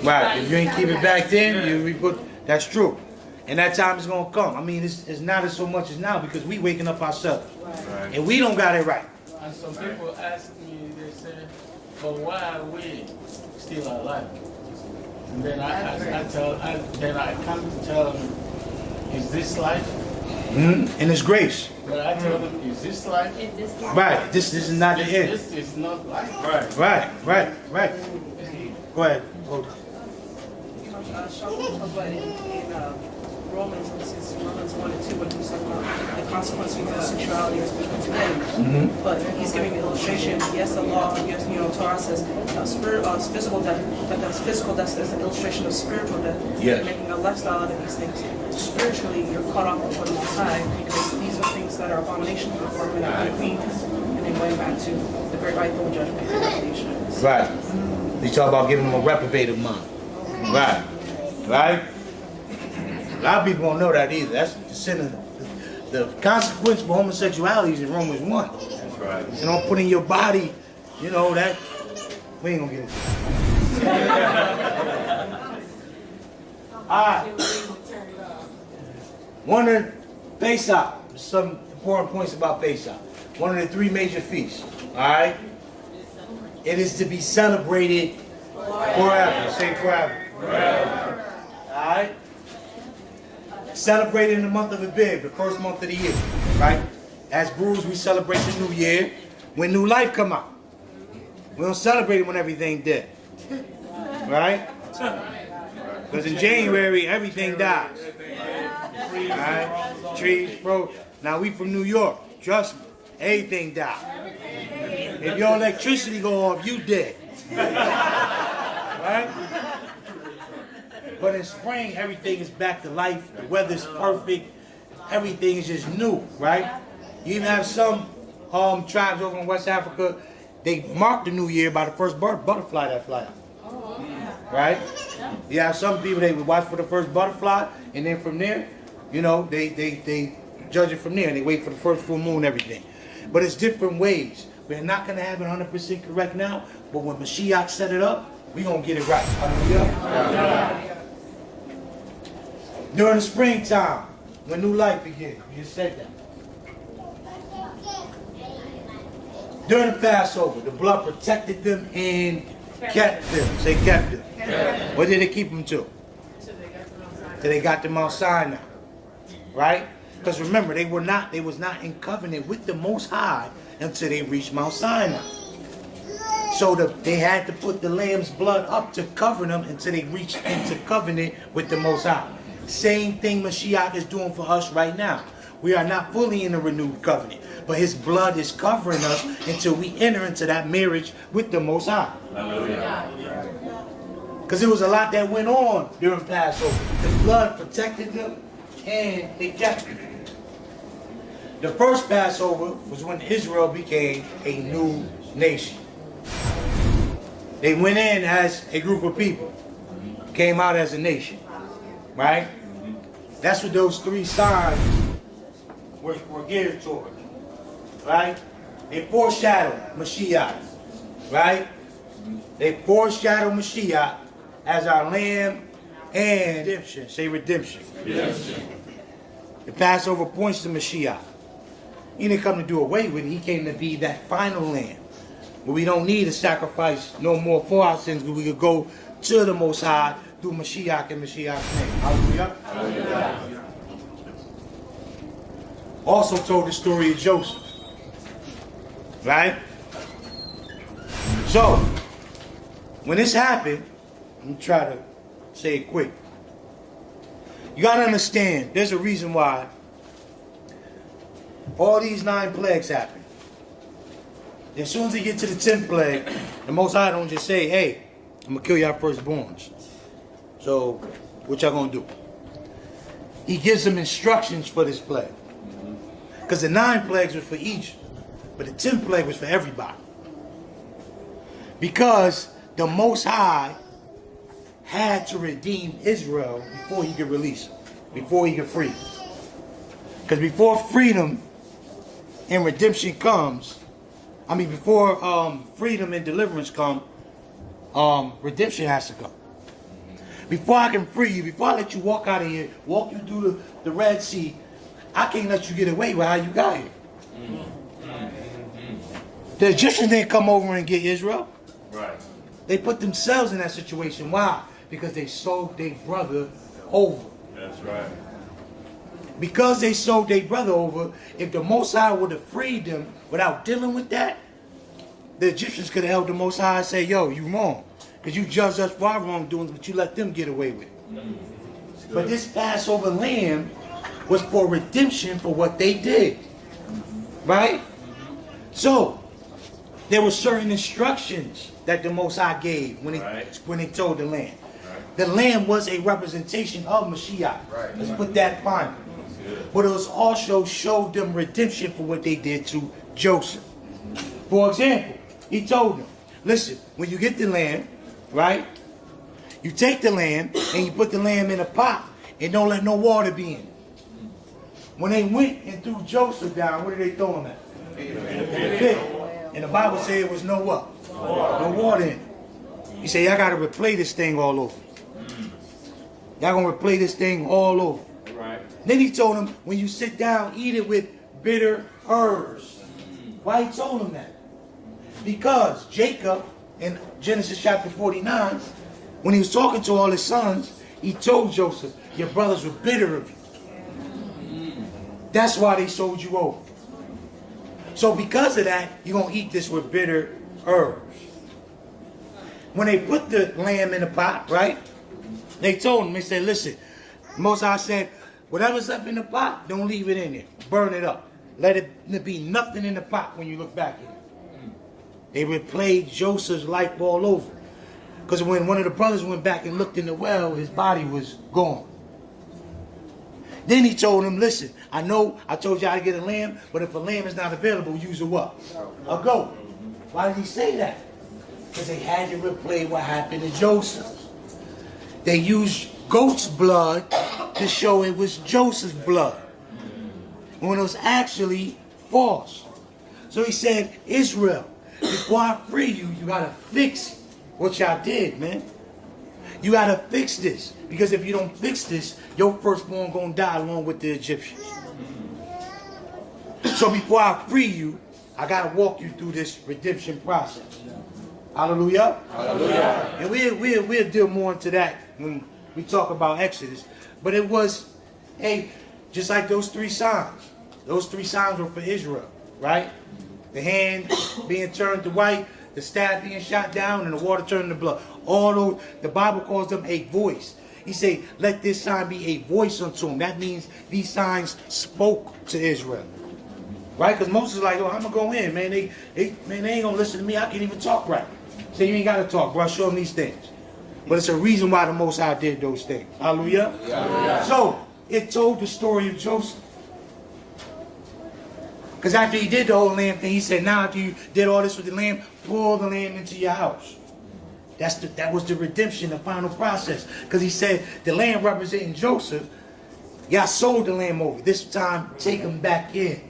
Right. If you ain't keep it back then, you be put. That's true. And that time is going to come. I mean, it's not as so much as now because we waking up ourselves. Right. And we don't got it right. And some people ask me, they say, but why are we still alive? And then I come to tell them, is this life? And it's grace. But I tell them, is this life? Right. This is not the end. This is not life. Right. Go ahead. Hold on. Shalom talked about in Romans 1 and 2, when he's talking about the consequences of sexuality is between two men. But he's giving an illustration. Yes, the law, yes, Torah says physical death, but that's physical death is an illustration of spiritual death. Yes. Making a lifestyle out of these things. Spiritually, you're cut off from the Most High because these are things that are abominations before men are unclean. And then going back to the great white throne judgment and revelation. Right. They talk about giving them a reprobated mind. Right. A lot of people don't know that either. That's the sin of the consequence for homosexuality is in Romans 1. That's right. You don't put in your body, that we ain't gonna get into that. Alright. One of the Pesach, some important points about Pesach. One of the 3 major feasts. Alright? It is to be celebrated forever. Say forever. Alright? Celebrated in the month of Abib, the first month of the year. Right? As Brews, we celebrate the new year when new life come out. We don't celebrate it when everything dead. Right? Because in January, everything dies. Right? Trees, bro. Now we from New York. Trust me. Everything dies. If your electricity go off, you dead. Right? But in spring, everything is back to life. The weather's perfect. Everything is just new, right? You even have some tribes over in West Africa, they mark the new year by the first butterfly that fly out. Right? You have some people, they would watch for the first butterfly, and then from there, they judge it from there, and they wait for the first full moon and everything. But it's different ways. We're not going to have it 100% correct now, but when Mashiach set it up, we're going to get it right. Hallelujah. During the springtime, when new life begins. We just said that. During the Passover, the blood protected them and kept them. Say kept them. What did it keep them to? Till they got to Mount Sinai. Right? Because remember, they was not in covenant with the Most High until they reached Mount Sinai. So they had to put the lamb's blood up to cover them until they reached into covenant with the Most High. Same thing Mashiach is doing for us right now. We are not fully in a renewed covenant, but his blood is covering us until we enter into that marriage with the Most High. Because there was a lot that went on during Passover. The blood protected them and they kept them. The first Passover was when Israel became a new nation. They went in as a group of people, came out as a nation. Right? That's what those 3 signs were geared toward. Right? They foreshadow Mashiach. Right? They foreshadow Mashiach as our lamb and redemption. Say redemption. Redemption. The Passover points to Mashiach. He didn't come to do away with it. He came to be that final lamb. But we don't need to sacrifice no more for our sins, but we could go to the Most High through Mashiach and Mashiach's name. Hallelujah. Hallelujah. Also told the story of Joseph. Right? So, when this happened, I'm going to try to say it quick. You got to understand, there's a reason why all these 9 plagues happen. As soon as they get to the 10th plague, the Most High don't just say, hey, I'm going to kill y'all firstborns. So, what y'all going to do? he gives them instructions for this plague. Because the 9 plagues were for Egypt, but the 10th plague was for everybody. Because the Most High had to redeem Israel before he could release them, before he could free them. Because before freedom and redemption comes, before freedom and deliverance come, redemption has to come. Before I can free you, before I let you walk out of here, walk you through the Red Sea, I can't let you get away with how you got here. The Egyptians didn't come over and get Israel. Right. They put themselves in that situation. Why? Because they sold their brother over. That's right. Because they sold their brother over, if the Most High would have freed them without dealing with that, the Egyptians could have held the Most High and say, yo, you wrong. Because you judged us for our wrongdoings, but you let them get away with it. But this Passover lamb was for redemption for what they did. Right? So, there were certain instructions that the Most High gave when he told the lamb. The lamb was a representation of Mashiach. Let's put that finally. But it was also showed them redemption for what they did to Joseph. For example, he told them, listen, when you get the lamb, right, you take the lamb and you put the lamb in a pot and don't let no water be in it. When they went and threw Joseph down, what did they throw him at? In the pit. And the Bible said it was no what? No water in it. He said, y'all got to replay this thing all over. Y'all going to replay this thing all over. Right. Then he told them, when you sit down, eat it with bitter herbs. Why he told them that? Because Jacob, in Genesis chapter 49, when he was talking to all his sons, he told Joseph, your brothers were bitter of you. That's why they sold you over. So because of that, you're going to eat this with bitter herbs. When they put the lamb in the pot, right? They told him, they said, listen, Most High said, whatever's left in the pot, don't leave it in there. Burn it up. Let it be nothing in the pot when you look back at it. They replayed Joseph's life all over. Because when one of the brothers went back and looked in the well, his body was gone. Then he told him, listen, I know I told you how to get a lamb, but if a lamb is not available, use a what? A goat. Why did he say that? Because they had to replay what happened to Joseph. They used goat's blood to show it was Joseph's blood, when it was actually false. So he said, Israel, before I free you, you got to fix what y'all did, man. You got to fix this. Because if you don't fix this, your firstborn going to die along with the Egyptians. So before I free you, I got to walk you through this redemption process. Hallelujah. Hallelujah. And we'll deal more into that when we talk about Exodus. But it was, just like those 3 signs. Those 3 signs were for Israel, right? The hand being turned to white, the staff being shot down, and the water turning to blood. All those, the Bible calls them a voice. He said, let this sign be a voice unto him. That means these signs spoke to Israel. Right? Because Moses is like, oh, I'm going to go in, man. They ain't going to listen to me. I can't even talk right. So you ain't got to talk, bro. Show them these things. But it's a reason why the Most High did those things. Hallelujah? Yeah. So, it told the story of Joseph. Because after he did the whole lamb thing, he said, now after you did all this with the lamb, pour the lamb into your house. That was the redemption, the final process. Because he said, the lamb representing Joseph, y'all sold the lamb over. This time, take him back in.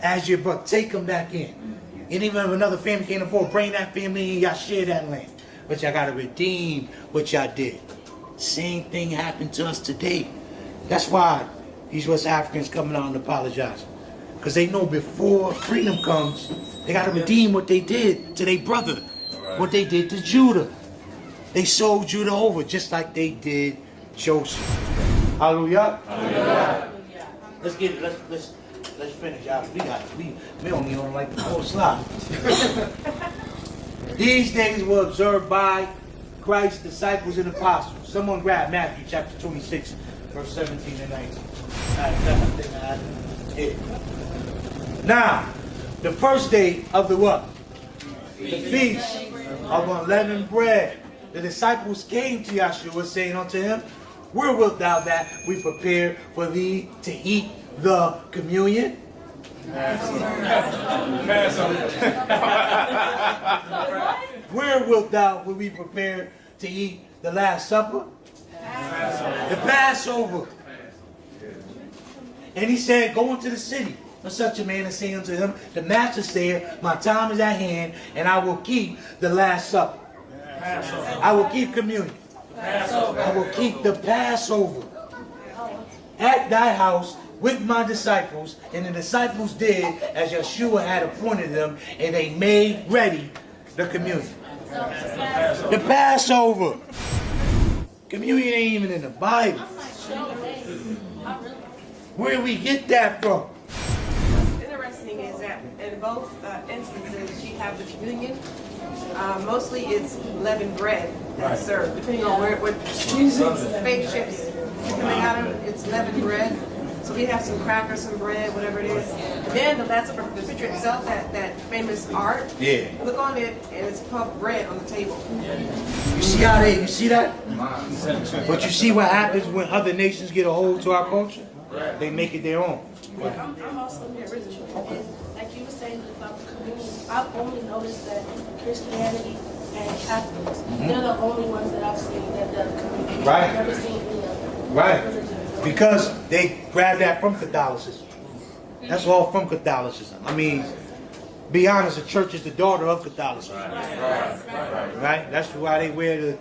As your brother, take him back in. And even if another family came forward, bring that family in, y'all share that land. But y'all got to redeem what y'all did. Same thing happened to us today. That's why these West Africans coming out and apologizing. Because they know before freedom comes, they got to redeem what they did to their brother. What they did to Judah. They sold Judah over just like they did Joseph. Hallelujah. Hallelujah. Let's finish out. We don't even like the whole slide. These days were observed by Christ's disciples and apostles. Someone grab Matthew chapter 26, verse 17 and 19. Now, the first day of the what? The feast of unleavened bread. The disciples came to Yeshua, saying unto him, Where wilt thou that we prepare for thee to eat the communion? Where wilt thou will we prepare to eat the Last Supper? The Passover. And he said, go into the city of such a man and say unto him, the master said, my time is at hand, and I will keep the Last Supper. I will keep communion. I will keep the Passover at thy house with my disciples. And the disciples did as Yeshua had appointed them, and they made ready the communion. The Passover. Communion ain't even in the Bible. Where do we get that from? What's interesting is that in both instances you have the communion. Mostly it's leavened bread that's served, depending on what spaceships coming out of. It's leavened bread. So we have some crackers, some bread, whatever it is. And then the picture itself, that famous art. Yeah. Look on it, and it's puffed bread on the table. You see how you see that? But you see what happens when other nations get a hold to our culture? They make it their own. I'm also the original. And like you were saying about the communion, I've only noticed that Christianity and Catholics, they're the only ones that I've seen that does communion. Right. I've never seen any other religions. Because they grabbed that from Catholicism. That's all from Catholicism. I mean, be honest, the church is the daughter of Catholicism. Right? That's why they wear the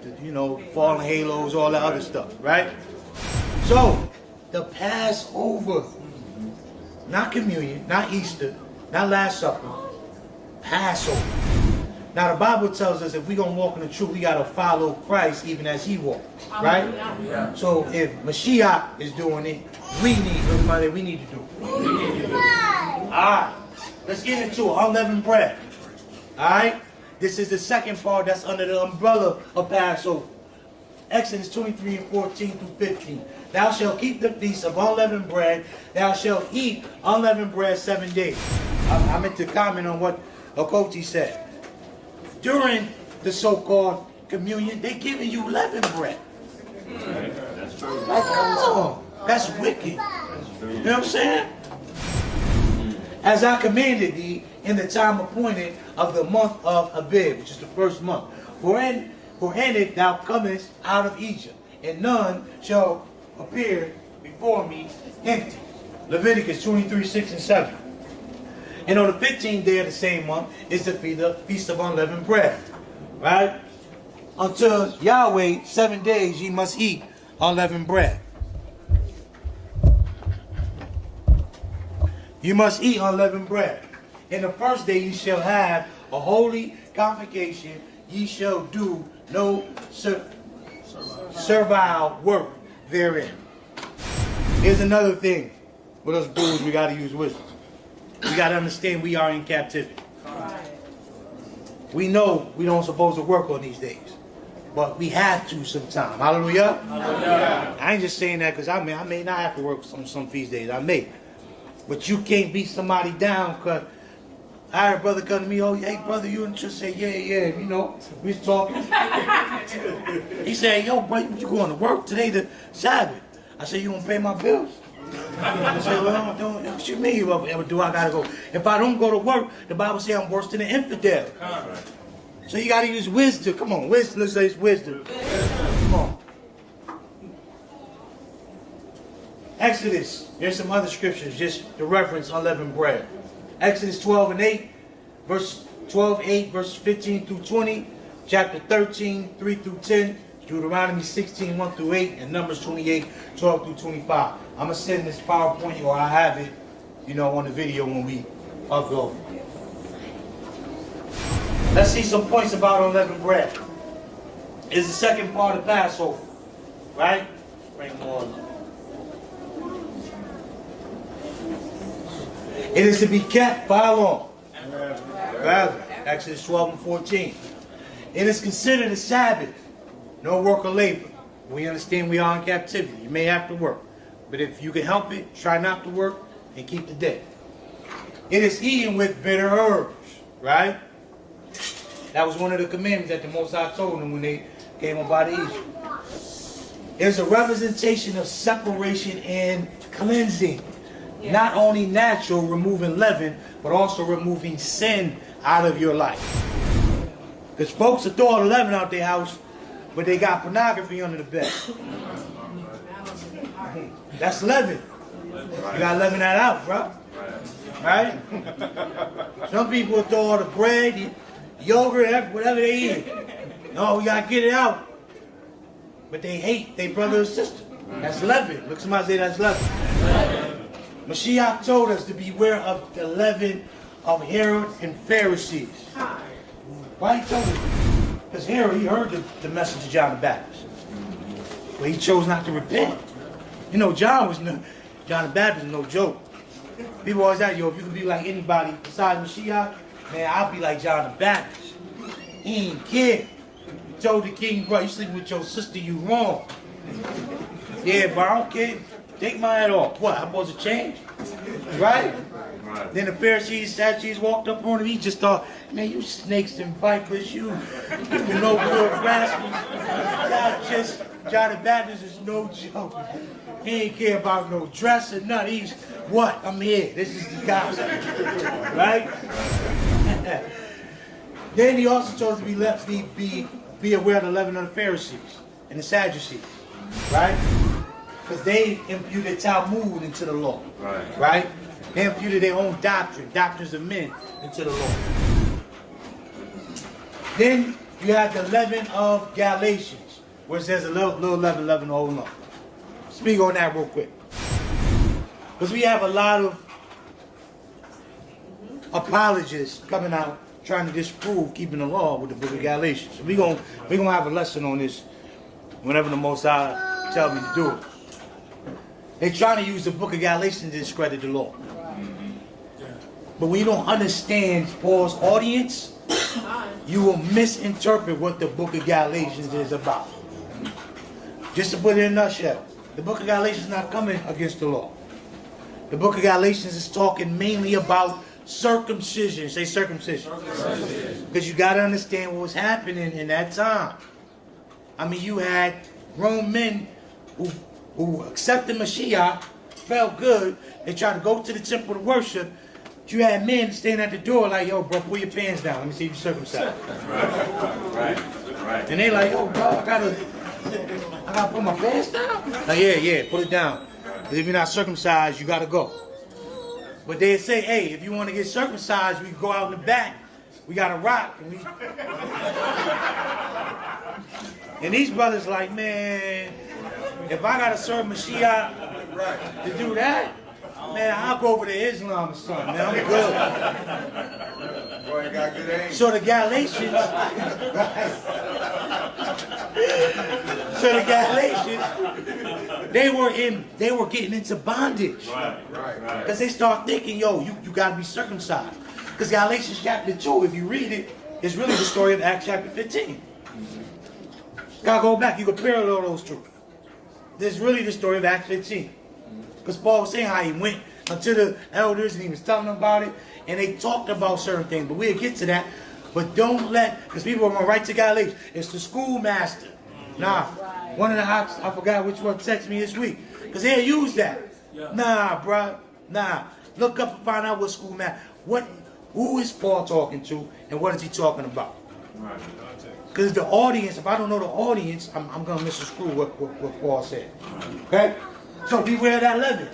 fallen halos, all that other stuff. Right? So, the Passover, not communion, not Easter, not Last Supper, Passover. Now the Bible tells us if we're going to walk in the truth, we got to follow Christ even as he walked. Right? So if Mashiach is doing it, we need to do it. Alright, let's get into it. Unleavened bread. Alright? This is the second part that's under the umbrella of Passover. Exodus 23 and 14 through 15. Thou shalt keep the feast of unleavened bread. Thou shalt eat unleavened bread 7 days. I meant to comment on what Okoti said. During the so-called communion, they giving you leavened bread. That's true. Like, come on. That's wicked. You know what I'm saying? As I commanded thee in the time appointed of the month of Abib, which is the first month. For in it thou comest out of Egypt, and none shall appear before me empty. Leviticus 23, 6 and 7. And on the 15th day of the same month is the feast of unleavened bread. Right? Until Yahweh 7 days ye must eat unleavened bread. You must eat unleavened bread. In the first day ye shall have a holy convocation. Ye shall do no servile work therein. Here's another thing. With us Jews, we got to use wisdom. We got to understand we are in captivity. We know we don't supposed to work on these days. But we have to sometime. Hallelujah? Hallelujah. I ain't just saying that because I may not have to work some feast days. I may. But you can't beat somebody down because I had a brother come to me, oh, hey, brother, you and just say, yeah, we was talking. He said, yo, bro, you going to work today, the Sabbath? I said, you going to pay my bills? I said, well, what you mean? Do I got to go? If I don't go to work, the Bible says I'm worse than an infidel. So you got to use wisdom. Come on, wisdom. Let's say it's wisdom. Come on. Exodus. There's some other scriptures just to reference unleavened bread. Exodus 12 and 8, verse 12, 8, verses 15 through 20, chapter 13, 3 through 10, Deuteronomy 16, 1 through 8, and Numbers 28, 12 through 25. I'm going to send this PowerPoint, or I have it, on the video when we upload. Let's see some points about unleavened bread. It's the second part of Passover, right? Bring more. It is to be kept for how long? Forever. Exodus 12 and 14. It is considered a Sabbath. No work or labor. We understand we are in captivity. You may have to work. But if you can help it, try not to work and keep the day. It is eaten with bitter herbs. Right? That was one of the commandments that the Most High told them when they came up out of Egypt. is a representation of separation and cleansing. Not only natural, removing leaven, but also removing sin out of your life. Because folks will throw all the leaven out their house, but they got pornography under the bed. That's leaven. You gotta leaven that out, bro. Right? Some people will throw all the bread, yogurt, whatever they eat. No, we gotta get it out. But they hate their brother or sister. That's leaven. Look, somebody say that's leaven. Mashiach told us to beware of the leaven of Herod and Pharisees. Why he told us? Because Herod, he heard the message of John the Baptist. But he chose not to repent. You know, John the Baptist was no joke. People always ask, yo, if you could be like anybody besides Mashiach, man, I'll be like John the Baptist. He ain't care. He told the king, bro, you sleeping with your sister, you wrong. Yeah, but I don't care. Take my head off. What, I'm supposed to change? Right? Then the Pharisees, Sadducees walked up on him. He just thought, man, you snakes and vipers, you no good rascals. John the Baptist is no joke. He ain't care about no dress or nothing. He's, what? I'm here. This is the gospel. Right? Then he also told us to be aware of the leaven of the Pharisees and the Sadducees. Right? Because they imputed Talmud into the law. Right? They imputed their own doctrines of men into the law. Then you have the leaven of Galatians, where it says a little leaven, hold on. Speak on that real quick. Because we have a lot of apologists coming out trying to disprove keeping the law with the book of Galatians. So we're gonna have a lesson on this whenever the Most High tell me to do it. They're trying to use the book of Galatians to discredit the law. But when you don't understand Paul's audience, you will misinterpret what the book of Galatians is about. Just to put it in a nutshell, the book of Galatians is not coming against the law. The book of Galatians is talking mainly about circumcision. Say circumcision. Because you got to understand what was happening in that time. I mean, you had grown men who accepted Mashiach, felt good, they tried to go to the temple to worship. You had men standing at the door like, yo, bro, pull your pants down. Let me see if you're circumcised. Right. And they like, yo, bro, I gotta put my pants down? Like, yeah, put it down. Because if you're not circumcised, you gotta go. But they say, hey, if you want to get circumcised, we can go out in the back. We got a rock. And these brothers like, man, if I gotta serve Mashiach to do that, man, I'll go over to Islam or something, man. I'm good. Boy, you got good aim. So the Galatians, they were getting into bondage. Right. Because they start thinking, yo, you gotta be circumcised. Because Galatians chapter 2, if you read it, is really the story of Acts chapter 15. Gotta go back, you can parallel those two. This is really the story of Acts 15. Because Paul was saying how he went unto the elders and he was telling them about it, and they talked about certain things, but we'll get to that. But don't let, because people are going to write to Galatians, it's the schoolmaster. Nah, one of the ops, I forgot which one, texted me this week, because they'll use that. Nah, bruh, nah. Look up and find out what schoolmaster, who is Paul talking to, and what is he talking about? Because the audience, if I don't know the audience, I'm going to misconstrue what Paul said. Okay? So beware of that leaven.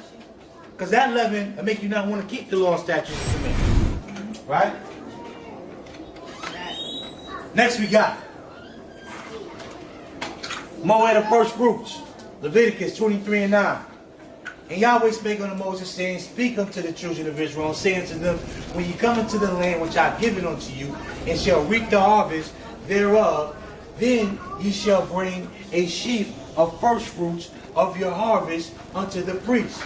Because that leaven will make you not want to keep the law, statutes, and commandments. Right? Next we got Moed of firstfruits. Leviticus 23:9. And Yahweh spake unto Moses, saying, speak unto the children of Israel, and say unto them, when ye come into the land which I have given unto you, and shall reap the harvest thereof, then ye shall bring a sheaf of firstfruits of your harvest unto the priest,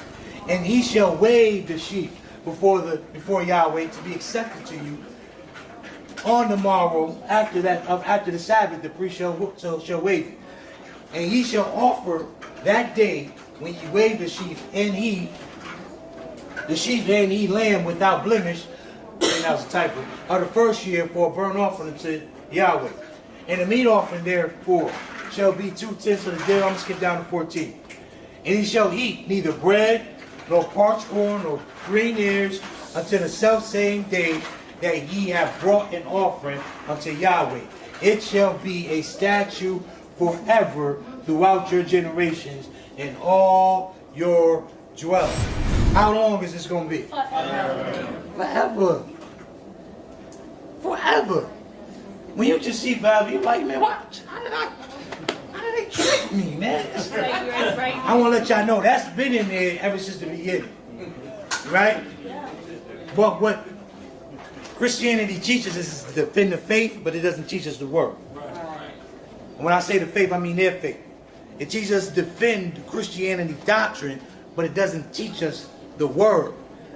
and he shall wave the sheaf before Yahweh to be accepted to you. On the morrow after the Sabbath, the priest shall wave it, and he shall offer that day when ye wave the sheaf and he lamb without blemish. And that was a typo. Of the first year for a burnt offering to Yahweh, and the meat offering therefore shall be 2/10 of the day. I'm going to skip down to 14. And he shall eat neither bread, nor parched corn, nor green ears, until the selfsame day that ye have brought an offering unto Yahweh. It shall be a statute forever throughout your generations in all your dwellings. How long is this going to be? Forever. Forever. When you just see forever, you're like, man, what? How did they trick me, man? I want to let y'all know that's been in there ever since the beginning. Right? But what Christianity teaches us is to defend the faith, but it doesn't teach us the word. And when I say the faith, I mean their faith. It teaches us to defend Christianity doctrine, but it doesn't teach us the word,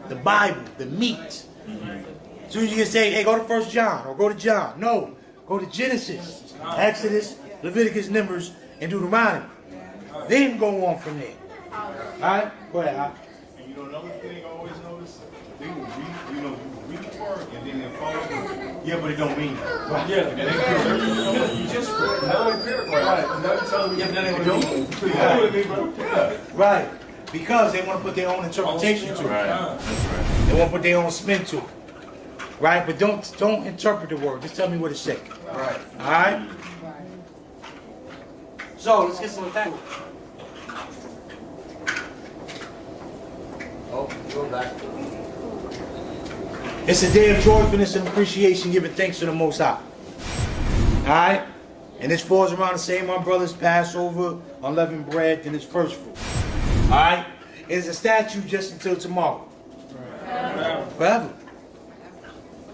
the Bible, the meat. As soon as you can say, hey, go to 1 John or go to John. No, go to Genesis, Exodus, Leviticus, Numbers, and Deuteronomy. Then go on from there. All right? Go ahead, Al. And you know, another thing I always notice, they will read, you read the word and then they follow. Yeah, but it don't mean it. Right. Yeah, and they you just read another paragraph. Right. Now you're telling me, yeah, but that ain't what it means. Yeah. Right. Because they want to put their own interpretation to it. Right. That's right. They want to put their own spin to it. Right? But don't interpret the word. Just tell me what it says. Right. All right? So, let's get some back. Oh, go back. It's a day of joyfulness and appreciation, giving thanks to the Most High. Alright? And this falls around the same umbrellas, Passover, unleavened bread, and its first fruit. Alright? It's a statute just until tomorrow. Forever.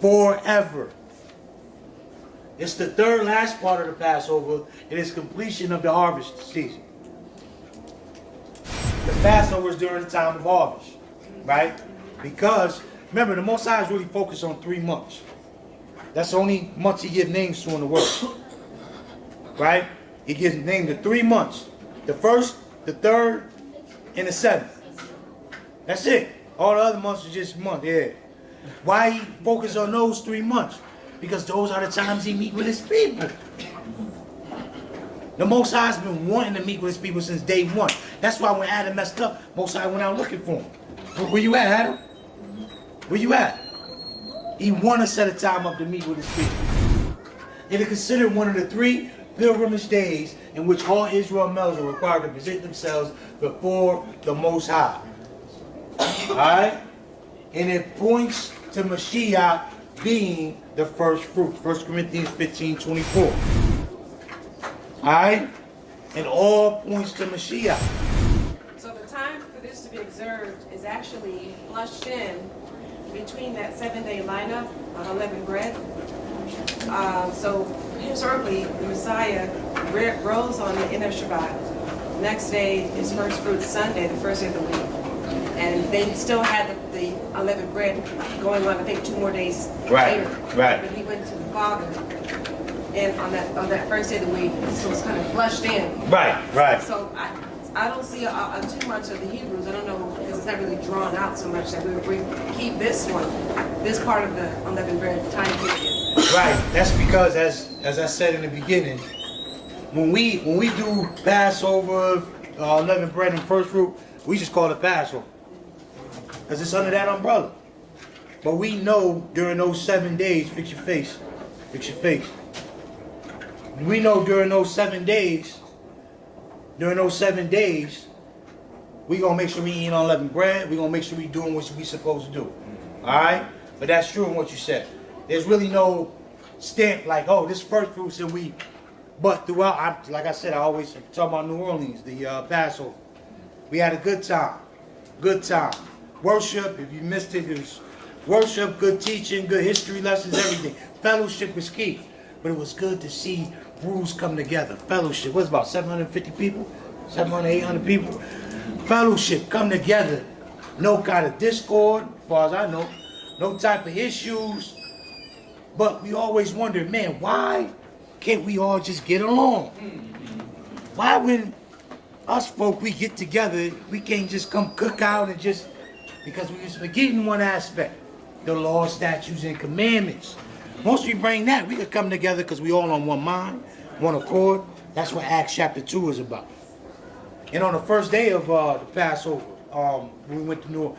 Forever. It's the third last part of the Passover. It is completion of the harvest season. The Passover is during the time of harvest. Right? Because, remember, the Most High is really focused on 3 months. That's the only months he gives names to in the Word. Right? He gives names to 3 months. The first, the third, and the 7th. That's it. All the other months are just months. Yeah. Why he focus on those 3 months? Because those are the times he meet with his people. The Most High has been wanting to meet with his people since day one. That's why when Adam messed up, Most High went out looking for him. Where you at, Adam? Where you at? He wanted to set a time up to meet with his people. It is considered one of the 3 pilgrimage days in which all Israel males are required to present themselves before the Most High. Alright? And it points to Mashiach being the first fruit. 1 Corinthians 15:24. Alright? And all points to Mashiach. So the time for this to be observed is actually flushed in between that 7-day lineup of unleavened bread. So historically, the Messiah rose on the end of Shabbat. Next day is First Fruits Sunday, the first day of the week. And they still had the unleavened bread going on, I think, 2 more days later. Right. But he went to the Father, and on that first day of the week, so it's kind of flushed in. Right. So I don't see too much of the Hebrews. I don't know, because it's not really drawn out so much that we keep this part of the unleavened bread time period. Right. That's because, as I said in the beginning, when we do Passover, unleavened bread and first fruit, we just call it Passover, because it's under that umbrella. But we know during those 7 days, fix your face. We know during those 7 days, we gonna make sure we eat unleavened bread. We gonna make sure we doing what we supposed to do. All right. But that's true in what you said. There's really no stamp like, oh, this first fruits and we. But throughout, like I said, I always talk about New Orleans, the Passover. We had a good time. Worship, if you missed it, it was worship, good teaching, good history lessons, everything. Fellowship was key. But it was good to see brews come together. Fellowship, what's about 750 people? 700, 800 people? Fellowship, come together. No kind of discord, as far as I know. No type of issues. But we always wonder, man, why can't we all just get along? Why when us folk, we get together, we can't just come cook out and just, because we was forgetting one aspect, the law, statutes, and commandments. Once we bring that, we could come together because we all on one mind, one accord, That's what Acts chapter 2 is about. And on the first day of the Passover, when we went to New York,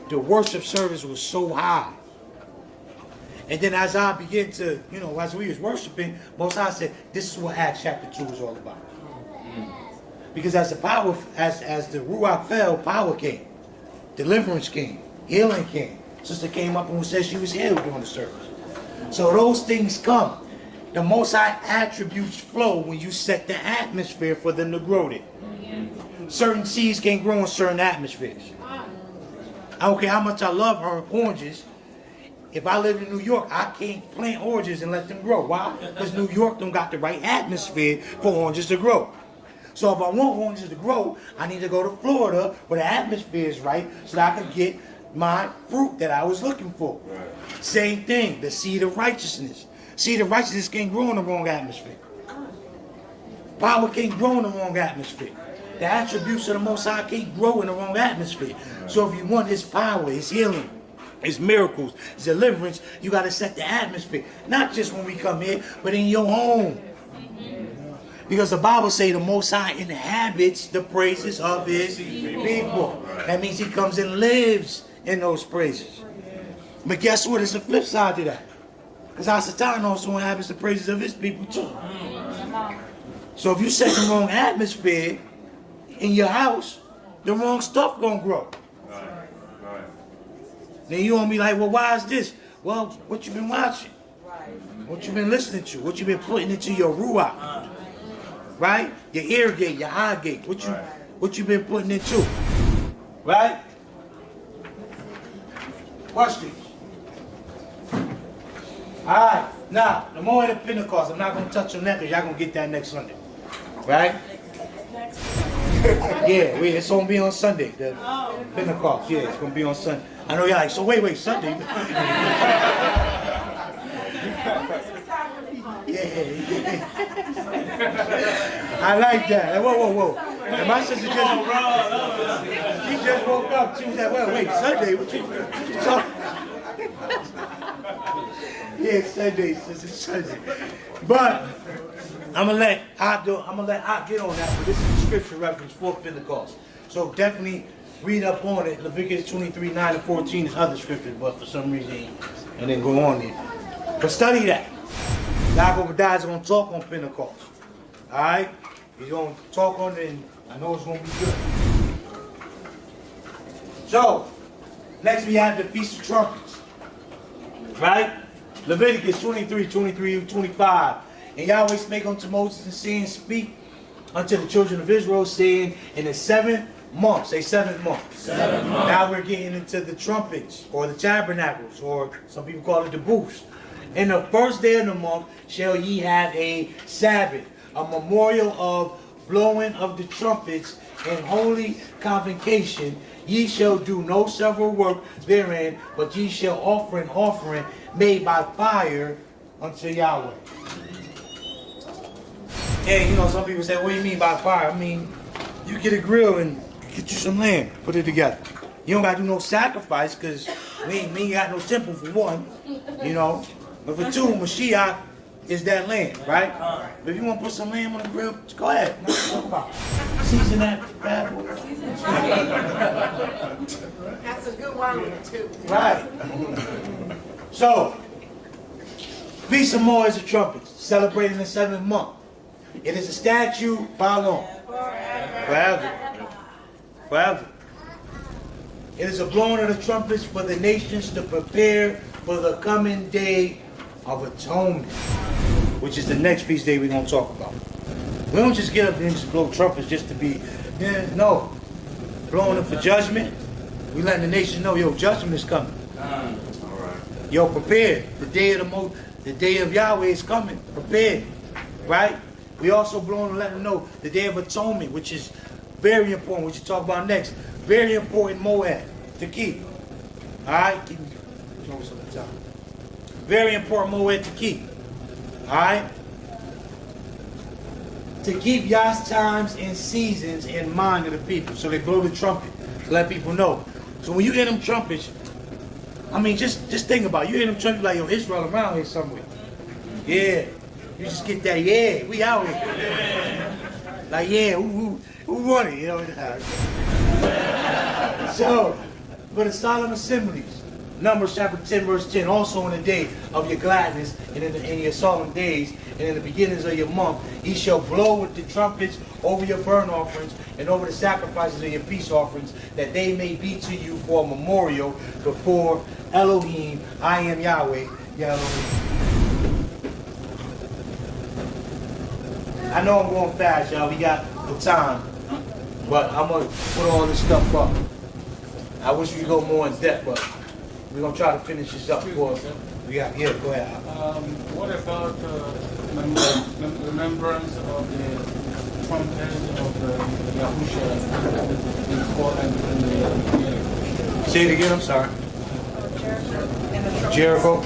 the worship service was so high. And then as I began to, as we was worshiping, Most High said, this is what Acts chapter 2 is all about. Because as the power, as the Ruach fell, power came. Deliverance came. Healing came. Sister came up and said she was healed during the service. So those things come. The Most High attributes flow when you set the atmosphere for them to grow there. Certain seeds can grow in certain atmospheres. I don't care how much I love oranges. If I live in New York, I can't plant oranges and let them grow. Why? Because New York don't got the right atmosphere for oranges to grow. So if I want oranges to grow, I need to go to Florida where the atmosphere is right so that I can get my fruit that I was looking for. Right. Same thing, the seed of righteousness. Seed of righteousness can't grow in the wrong atmosphere. Power can't grow in the wrong atmosphere. The attributes of the Most High can't grow in the wrong atmosphere. So if you want His power, His healing, His miracles, His deliverance, you got to set the atmosphere. Not just when we come here, but in your home. Because the Bible says the Most High inhabits the praises of His people. That means He comes and lives in those praises. But guess what? It's the flip side to that. Because our Satan also inhabits the praises of His people too. So if you set the wrong atmosphere in your house, the wrong stuff gonna grow. Then you gonna be like, well, why is this? Well, what you been watching? What you been listening to? What you been putting into your ruach? Right? Your ear gate, your eye gate. What you been putting into? Right? Questions? Alright, now, the Moed of Pentecost, I'm not going to touch on that because y'all going to get that next Sunday. Right? Yeah, it's going to be on Sunday, the Pentecost. Yeah, it's going to be on Sunday. I know y'all like, so wait, Sunday. Yeah. I like that. Whoa. And my sister just woke up. She was like, well, wait, Sunday? What you talking? Yeah, Sunday, sister, Sunday. But I'm gonna let I get on that. But this is the scripture reference for Pentecost. So definitely read up on it. Leviticus 23:9-14 is other scriptures, but for some reason, and then go on there. But study that. Yaakov Obadiah is going to talk on Pentecost. Alright? He's going to talk on it, and I know it's going to be good. So, next we have the Feast of Trumpets. Right? Leviticus 23:25. And Yahweh spake unto Moses and saying, speak unto the children of Israel, saying, in the 7th month, say 7th month. 7th month. Now we're getting into the trumpets, or the tabernacles, or some people call it the booths. In the first day of the month shall ye have a Sabbath, a memorial of blowing of the trumpets and holy convocation. Ye shall do no several work therein, but ye shall offer an offering made by fire unto Yahweh. Yeah, some people say, what do you mean by fire? I mean, you get a grill and get you some lamb, put it together. You don't got to do no sacrifice because we ain't got no temple for one, But for two, Mashiach is that lamb, right? But if you want to put some lamb on the grill, go ahead. Season that bad boy. That's a good one too. Right. So, Feast of Moeds of Trumpets, celebrating the 7th month. It is a statute for how long? Forever. It is a blowing of the trumpets for the nations to prepare for the coming day of Atonement, which is the next feast day we're going to talk about. We don't just get up and just blow trumpets just to be, no. Blowing them for judgment. We letting the nation know, judgment is coming. Yo, prepare. The day of Yahweh is coming. Prepare. Right? We also blowing and letting them know the day of atonement, which is very important, which we'll talk about next. Very important Moed to keep. Alright? Keep close on the top. Very important Moed to keep. Alright? To keep Yah's times and seasons in mind of the people. So they blow the trumpet to let people know. So when you hear them trumpets, just think about it. You hear them trumpets like, Israel around here somewhere. Yeah. You just get that, we out here. Like, yeah, who won it? You know. So, for the solemn assemblies, Numbers chapter 10, verse 10, also in the day of your gladness, and in your solemn days, and in the beginnings of your month, ye shall blow with the trumpets over your burnt offerings, and over the sacrifices of your peace offerings, that they may be to you for a memorial before Elohim. I am Yahweh, Yahweh. I know I'm going fast, y'all. We got the time, but I'm gonna put all this stuff up. I wish we could go more in depth, but we're gonna try to finish this up for us. We got, yeah, go ahead. What about remembrance of the trumpet of the Yahusha and the Say it again, I'm sorry. Jericho?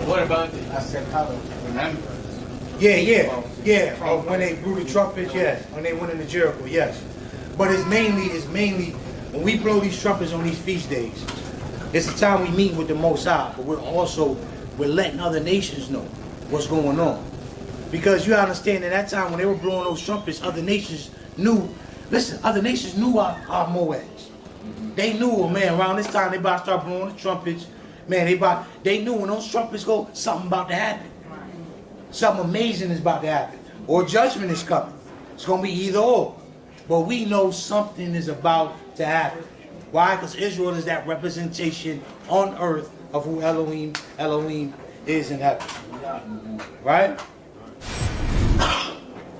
What about the Asephala remembrance? Yeah. When they blew the trumpets, yes. When they went into Jericho, yes. But it's mainly, when we blow these trumpets on these feast days, it's the time we meet with the Most High, but we're letting other nations know what's going on. Because you understand at that time when they were blowing those trumpets, other nations knew, other nations knew our Moeds. They knew, man, around this time they about to start blowing the trumpets. Man, they knew when those trumpets go, something about to happen. Something amazing is about to happen. Or judgment is coming. It's going to be either or. But we know something is about to happen. Why? Because Israel is that representation on earth of who Elohim is in heaven. Right?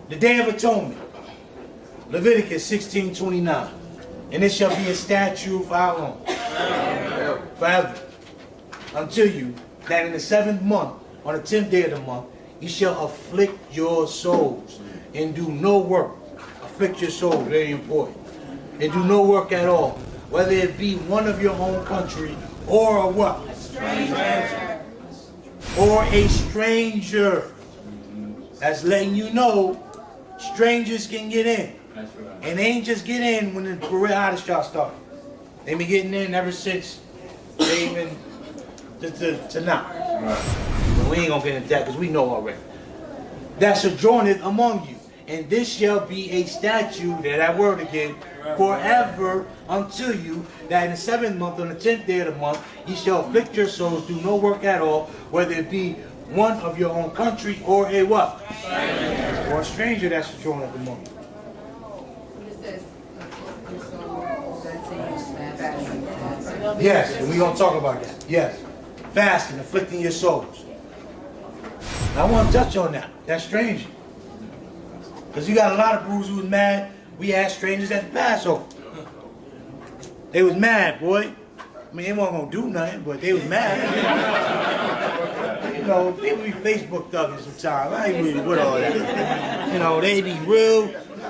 The Day of Atonement. Leviticus 16:29. And it shall be a statute for how long? Forever. Until you, that in the 7th month, on the 10th day of the month, you shall afflict your souls and do no work. Afflict your soul, very important. And do no work at all. Whether it be one of your own country or a what? A stranger. Or a stranger. That's letting you know strangers can get in. And they ain't just get in when the rehearsal started. They been getting in ever since they been to now. But we ain't gonna get into that because we know already. That sojourneth among you. And this shall be a statute, that word again, forever unto you, that in the 7th month, on the 10th day of the month, ye shall afflict your souls, do no work at all, whether it be one of your own country or a what? Stranger. Or a stranger that's sojourneth among you. Yes, and we're going to talk about that. Yes. Fasting, afflicting your souls. Now, I want to touch on that. That stranger. Because you got a lot of Brews who was mad. We had strangers at the Passover. They was mad, boy. I mean, they weren't going to do nothing, but they was mad. You know, people be Facebook thugging sometimes. I ain't really with all that. You know, they be real.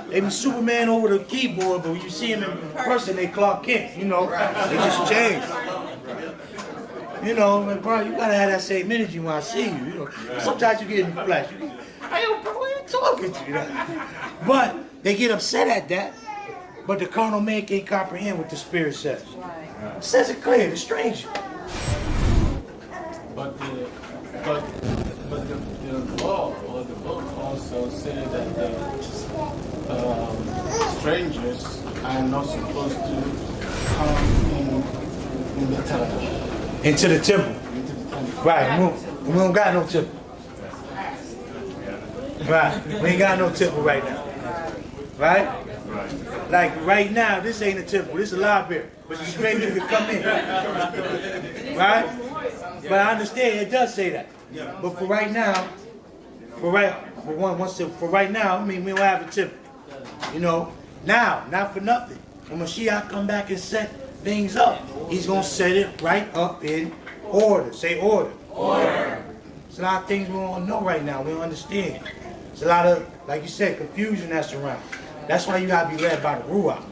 They be Superman over the keyboard, but when you see him in person, they Clark Kent. You know, they just change. You know, like, bro, you gotta have that same energy when I see you. You know, sometimes you get in the flesh. Hey, yo, bro, what are you talking to? You know? But they get upset at that. But the carnal man can't comprehend what the Spirit says. It says it clear, the stranger. But the law or the book also says that the strangers are not supposed to come in the temple. Into the temple. Right, we don't got no temple. Right, we ain't got no temple right now. Right? Like right now, this ain't a temple, this is a library. But the stranger can come in. Right? But I understand it does say that. But for right now, for right now, I mean, we don't have a temple. You know, now, not for nothing. When Mashiach come back and set things up, he's going to set it right up in order. Say order. Order. There's a lot of things we don't know right now. We don't understand. There's a lot of, like you said, confusion that's around. That's why you got to be led by the Ruach.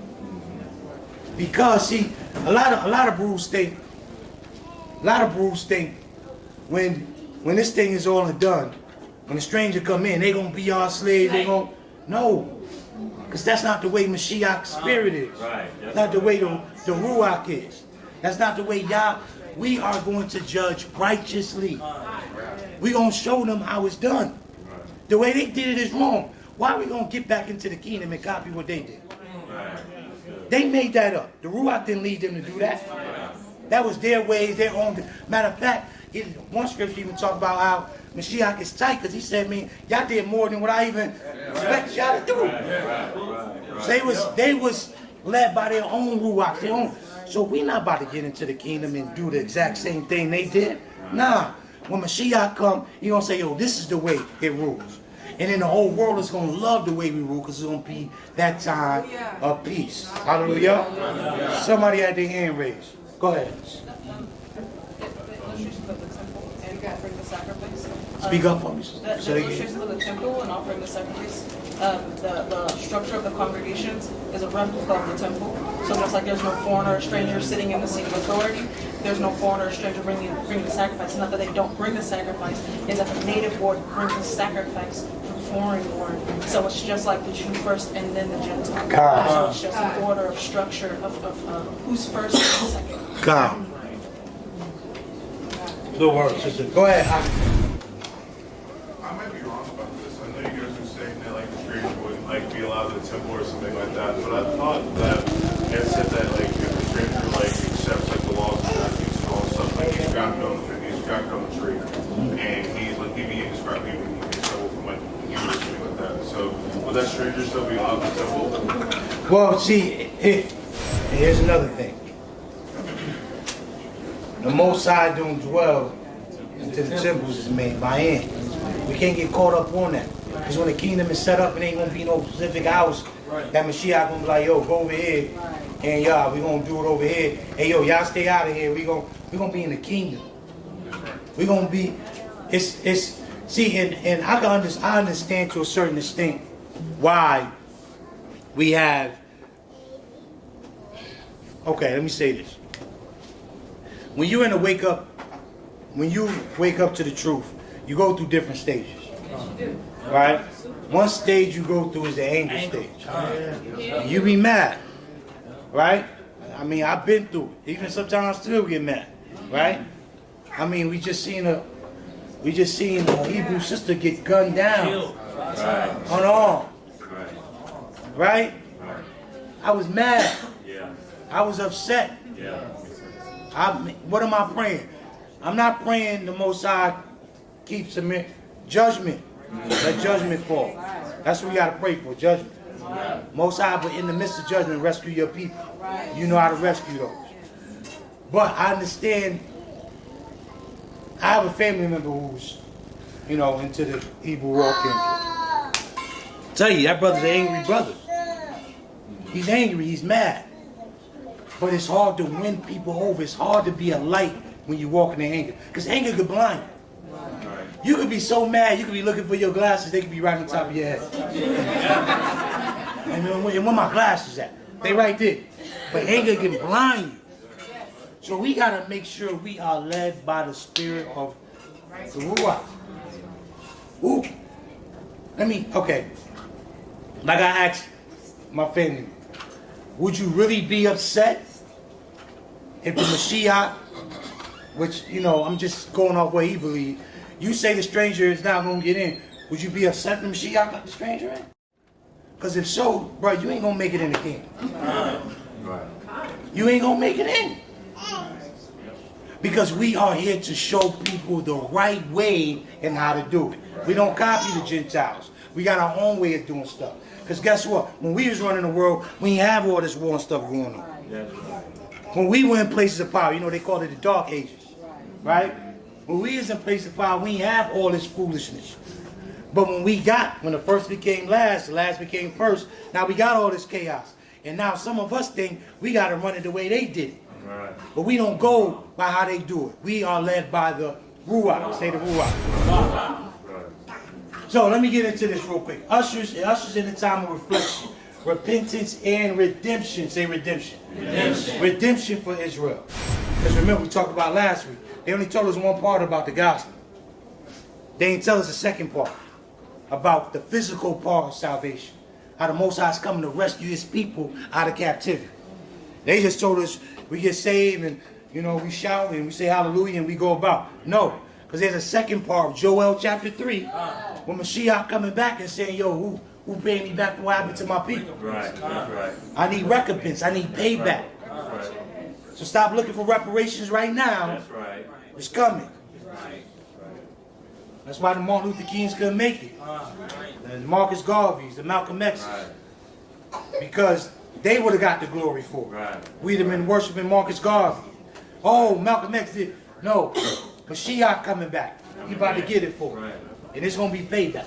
Because, see, a lot of brews think when this thing is all done, when the stranger come in, they going to be our slaves. They going to, no. Because that's not the way Mashiach's spirit is. That's not the way the Ruach is. That's not the way we are going to judge righteously. We're going to show them how it's done. The way they did it is wrong. Why are we going to get back into the kingdom and copy what they did? They made that up. The Ruach didn't lead them to do that. That was their ways, their own. Matter of fact, one scripture even talked about how Mashiach is tight, because he said, man, y'all did more than what I even expect y'all to do. So they was led by their own Ruach, their own. So we not about to get into the kingdom and do the exact same thing they did. Nah. When Mashiach come, he gonna say, yo, this is the way it rules. And then the whole world is gonna love the way we rule, because it's gonna be that time of peace. Hallelujah. Somebody had their hand raised. Go ahead. Speak up for me. The illustrations of the temple and offering the sacrifice, the structure of the congregations is a replica of the temple. So just like there's no foreigner or stranger sitting in the seat of authority, there's no foreigner or stranger bringing the sacrifice. Not that they don't bring the sacrifice, it's that the native born brings the sacrifice from foreign born. So it's just like the Jew first and then the Gentile. So it's just an order of structure of who's first and second. God. Good word, sister. Go ahead. I might be wrong about this. I know you guys were saying that like the stranger wouldn't like be allowed in the temple or something like that, but I thought that it said that like if the stranger like accepts like the laws and statutes and all that stuff, like he's got to go on the tree, and he's like maybe indescribably in trouble from like you or something like that. So would that stranger still be allowed in the temple? Well, see, here's another thing. The Most High don't dwell until the temples is made by hand. We can't get caught up on that. Because when the kingdom is set up, it ain't going to be no specific house that Mashiach going to be like, yo, go over here, and y'all, we going to do it over here. Hey, yo, y'all stay out of here. We gonna be in the kingdom. We going to be, see, and I understand to a certain extent why we have, okay, let me say this. When you wake up to the truth, you go through different stages. Right? One stage you go through is the anger stage. And you be mad. Right? I mean, I've been through it. Even sometimes I still get mad. Right? I mean, we just seen a Hebrew sister get gunned down. Unarmed. Right? I was mad. I was upset. What am I praying? I'm not praying the Most High keeps him judgment. Let judgment fall. That's what we got to pray for, judgment. Most High, but in the midst of judgment, rescue your people. You know how to rescue those. But I understand, I have a family member who's, into the Hebrew walk. Tell you, that brother's an angry brother. He's angry, he's mad. But it's hard to win people over. It's hard to be a light when you walk in anger. Because anger could blind you. You could be so mad, you could be looking for your glasses, they could be right on top of your head. And where my glasses at? They right there. But anger can blind you. So we got to make sure we are led by the spirit of the Ruach. Ooh. Okay. Like I asked my family, would you really be upset if the Mashiach, which, I'm just going off what he believes, you say the stranger is not going to get in, would you be upset if the Mashiach got the stranger in? Because if so, bro, you ain't going to make it in the kingdom. You ain't going to make it in. Because we are here to show people the right way and how to do it. We don't copy the Gentiles. We got our own way of doing stuff. Because guess what? When we was running the world, we didn't have all this war and stuff going on. When we were in places of power, they called it the Dark Ages. Right? When we was in places of power, we didn't have all this foolishness. But when the first became last, the last became first, now we got all this chaos. And now some of us think we got to run it the way they did it. But we don't go by how they do it. We are led by the Ruach. Say the Ruach. So let me get into this real quick. Ushers in a time of reflection, repentance, and redemption. Say redemption. Redemption for Israel. Because remember, we talked about last week. They only told us one part about the gospel. They didn't tell us the second part about the physical part of salvation. How the Most High is coming to rescue his people out of captivity. They just told us we get saved and, we shout and we say hallelujah and we go about. No, because there's a second part of Joel chapter 3 when Mashiach coming back and saying, yo, who paid me back for what happened to my people. Right. Right. I need recompense. I need payback. Right. So stop looking for reparations right now. That's right. It's coming. Right. That's why the Martin Luther Kings couldn't make it. The Marcus Garveys, the Malcolm X's. Right. Because they would have got the glory for it. Right. We'd have been worshiping Marcus Garvey. Oh, Malcolm X did. No. Mashiach coming back. He about to get it for it. Right. And it's going to be payback.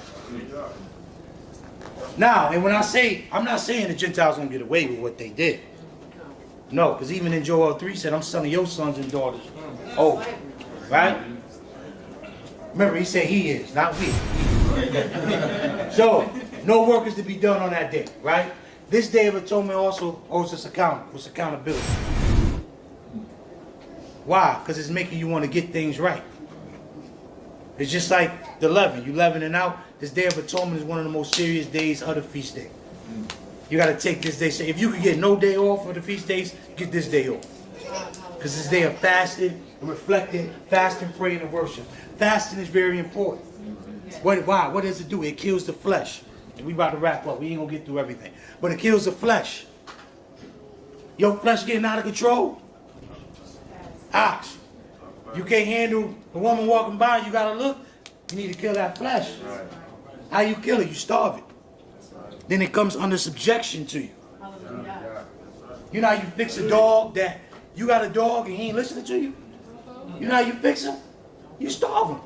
Now, and when I say, I'm not saying the Gentiles going to get away with what they did. No, because even in Joel 3 said, I'm selling your sons and daughters. Oh, right? Remember, he said he is, not we. So, no work is to be done on that day, right? This Day of Atonement also owes us accountability. Why? Because it's making you want to get things right. It's just like the leaven. You leavening out. This Day of Atonement is one of the most serious days of the feast day. You got to take this day. If you could get no day off for the feast days, get this day off. Because this day of fasting and reflecting, fasting, praying, and worship. Fasting is very important. Why? What does it do? It kills the flesh. We about to wrap up. We ain't going to get through everything. But it kills the flesh. Your flesh getting out of control? Ox. You can't handle the woman walking by, you got to look. You need to kill that flesh. How you kill it? You starve it. Then it comes under subjection to you. You know how you fix a dog that you got a dog and he ain't listening to you? You know how you fix him? You starve him.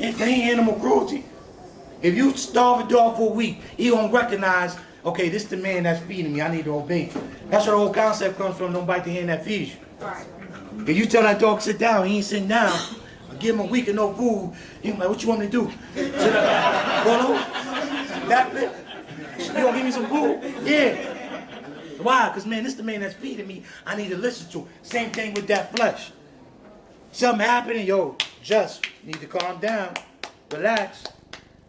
It ain't animal cruelty. If you starve a dog for a week, he gonna recognize, okay, this is the man that's feeding me, I need to obey him. That's where the whole concept comes from, don't bite the hand that feeds you. If you tell that dog sit down, he ain't sitting down, or give him a week of no food, he like, what you want me to do? Bolo? That bit? You gonna give me some food? Yeah. Why? Because, man, this is the man that's feeding me, I need to listen to. Same thing with that flesh. Something happening, yo, just need to calm down, relax.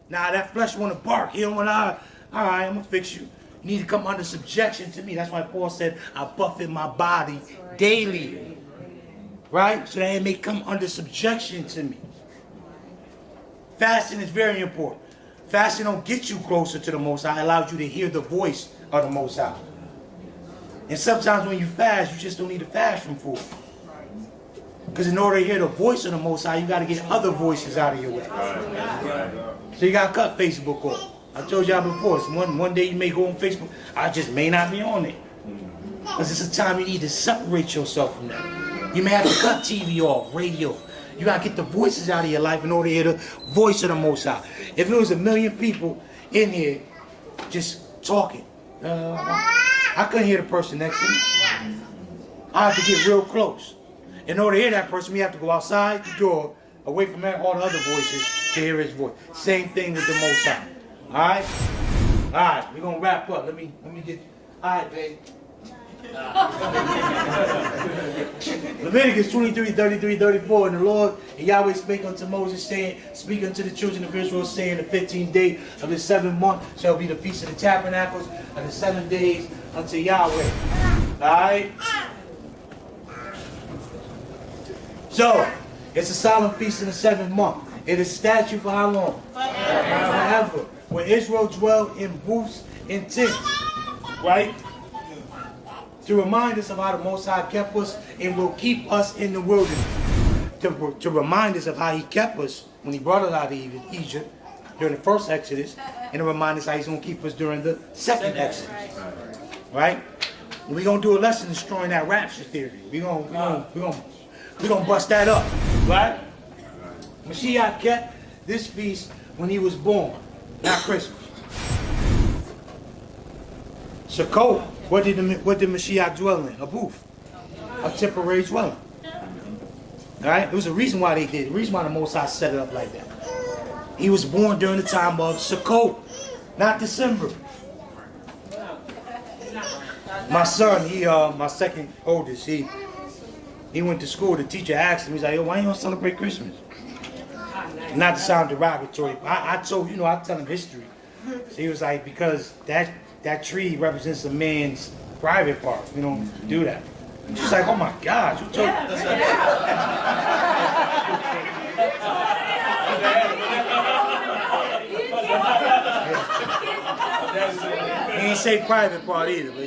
Now that flesh want to bark. He don't want to, all right, I'm going to fix you. You need to come under subjection to me. That's why Paul said, I buffet my body daily. Right? So that it may come under subjection to me. Fasting is very important. Fasting don't get you closer to the Most High. It allows you to hear the voice of the Most High. And sometimes when you fast, you just don't need to fast from food. Because in order to hear the voice of the Most High, you got to get other voices out of your way. So you got to cut Facebook off. I told y'all before, so one day you may go on Facebook, I just may not be on it. Because it's a time you need to separate yourself from that. You may have to cut TV off, radio. You got to get the voices out of your life in order to hear the voice of the Most High. If it was 1 million people in here just talking, I couldn't hear the person next to me. I have to get real close. In order to hear that person, we have to go outside the door, away from all the other voices, to hear his voice. Same thing with the Most High. Alright? Alright, we're going to wrap up. Let me get... Alright, babe. Leviticus 23, 33, 34. And the Lord and Yahweh spake unto Moses, saying, speak unto the children of Israel, saying, the 15th day of the 7th month shall be the feast of the Tabernacles, and the 7 days unto Yahweh. Alright? So, it's a solemn feast in the 7th month. It is statute for how long? Forever. Where Israel dwelled in booths and tents. Right? To remind us of how the Most High kept us and will keep us in the wilderness. To remind us of how he kept us when he brought us out of Egypt during the first Exodus, and to remind us how he's going to keep us during the second Exodus. Right? We're going to do a lesson destroying that rapture theory. We're gonna bust that up, right? Mashiach kept this feast when he was born, not Christmas. Sukkot, what did Mashiach dwell in? A booth, a temporary dwelling. All right, there was a reason why they did it. The reason why the Most High set it up like that. He was born during the time of Sukkot, not December. My son, my second oldest, he went to school. The teacher asked him, he's like, yo, why you don't celebrate Christmas? Not to sound derogatory, but I told, I tell him history. So he was like, because that tree represents a man's private part. We don't do that. She's like, oh my God, you told He ain't say private part either, but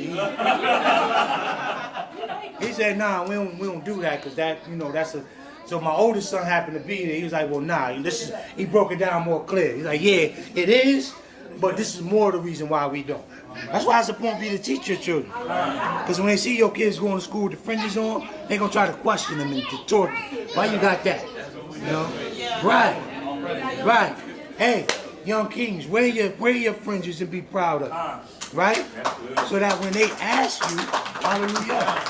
he said, nah, we don't do that because that, you know, that's a. So my oldest son happened to be there. He was like, well, nah, he broke it down more clear. He's like, yeah, it is, but this is more the reason why we don't. That's why it's important for you to teach your children. Because when they see your kids going to school with the fringes on, they're going to try to question them and to talk. Why you got that? You know? Right. Right. Hey, young kings, wear your fringes and be proud of it. Right? So that when they ask you, hallelujah.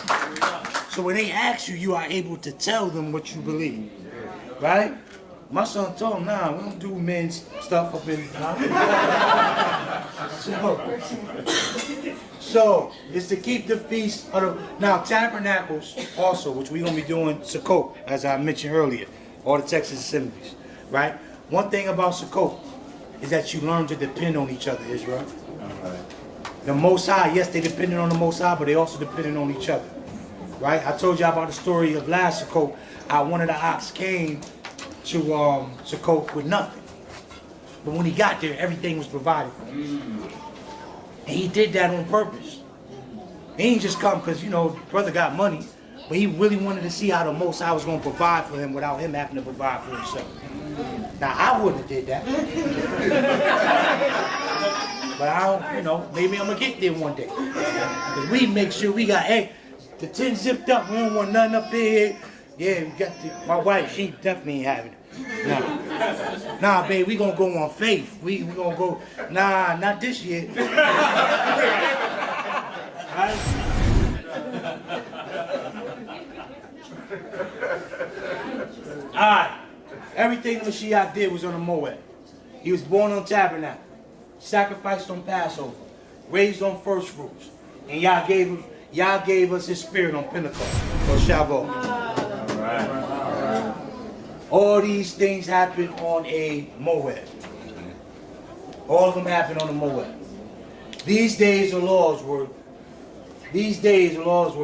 So when they ask you, you are able to tell them what you believe. Right? My son told him, nah, we don't do men's stuff up in... So, it's to keep the feast of the... Now, Tabernacles also, which we're going to be doing Sukkot, as I mentioned earlier, all the Texas assemblies, right? One thing about Sukkot is that you learn to depend on each other, Israel. The Most High, yes, they depended on the Most High, but they also depended on each other, right? I told you about the story of last Sukkot, how one of the ox came to Sukkot with nothing. But when he got there, everything was provided for him. And he did that on purpose. He ain't just come because, you know, brother got money, but he really wanted to see how the Most High was going to provide for him without him having to provide for himself. Now, I wouldn't have did that. But I don't, you know, maybe I'm going to get there one day. Because we make sure we got, hey, the tin zipped up, we don't want nothing up there. Yeah, we got my wife, she definitely ain't having it. Nah, babe, we gonna go on faith. We gonna go, nah, not this year. Alright, everything Mashiach did was on the Moed. He was born on Tabernacle, sacrificed on Passover, raised on firstfruits, and Yah gave us his spirit on Pentecost, or Shavuot. All these things happen on a Moed. All of them happen on a Moed. These days the laws were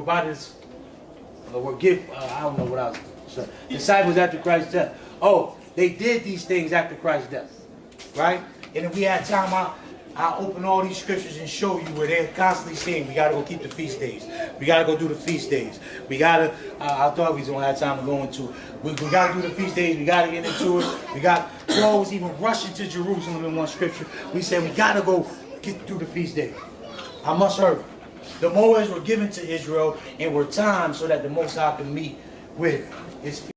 by this, were given, I don't know what I was saying. Disciples after Christ's death. Oh, they did these things after Christ's death. Right? And if we had time, I'll open all these scriptures and show you where they're constantly saying we gotta go keep the feast days. We gotta go do the feast days. We gotta, I thought we don't have time to go into it. We gotta do the feast days, we gotta get into it. Paul was even rushing to Jerusalem in one scripture. We said we gotta go get through the feast days. I must hurry. The Moeds were given to Israel and were timed so that the Most High could meet with his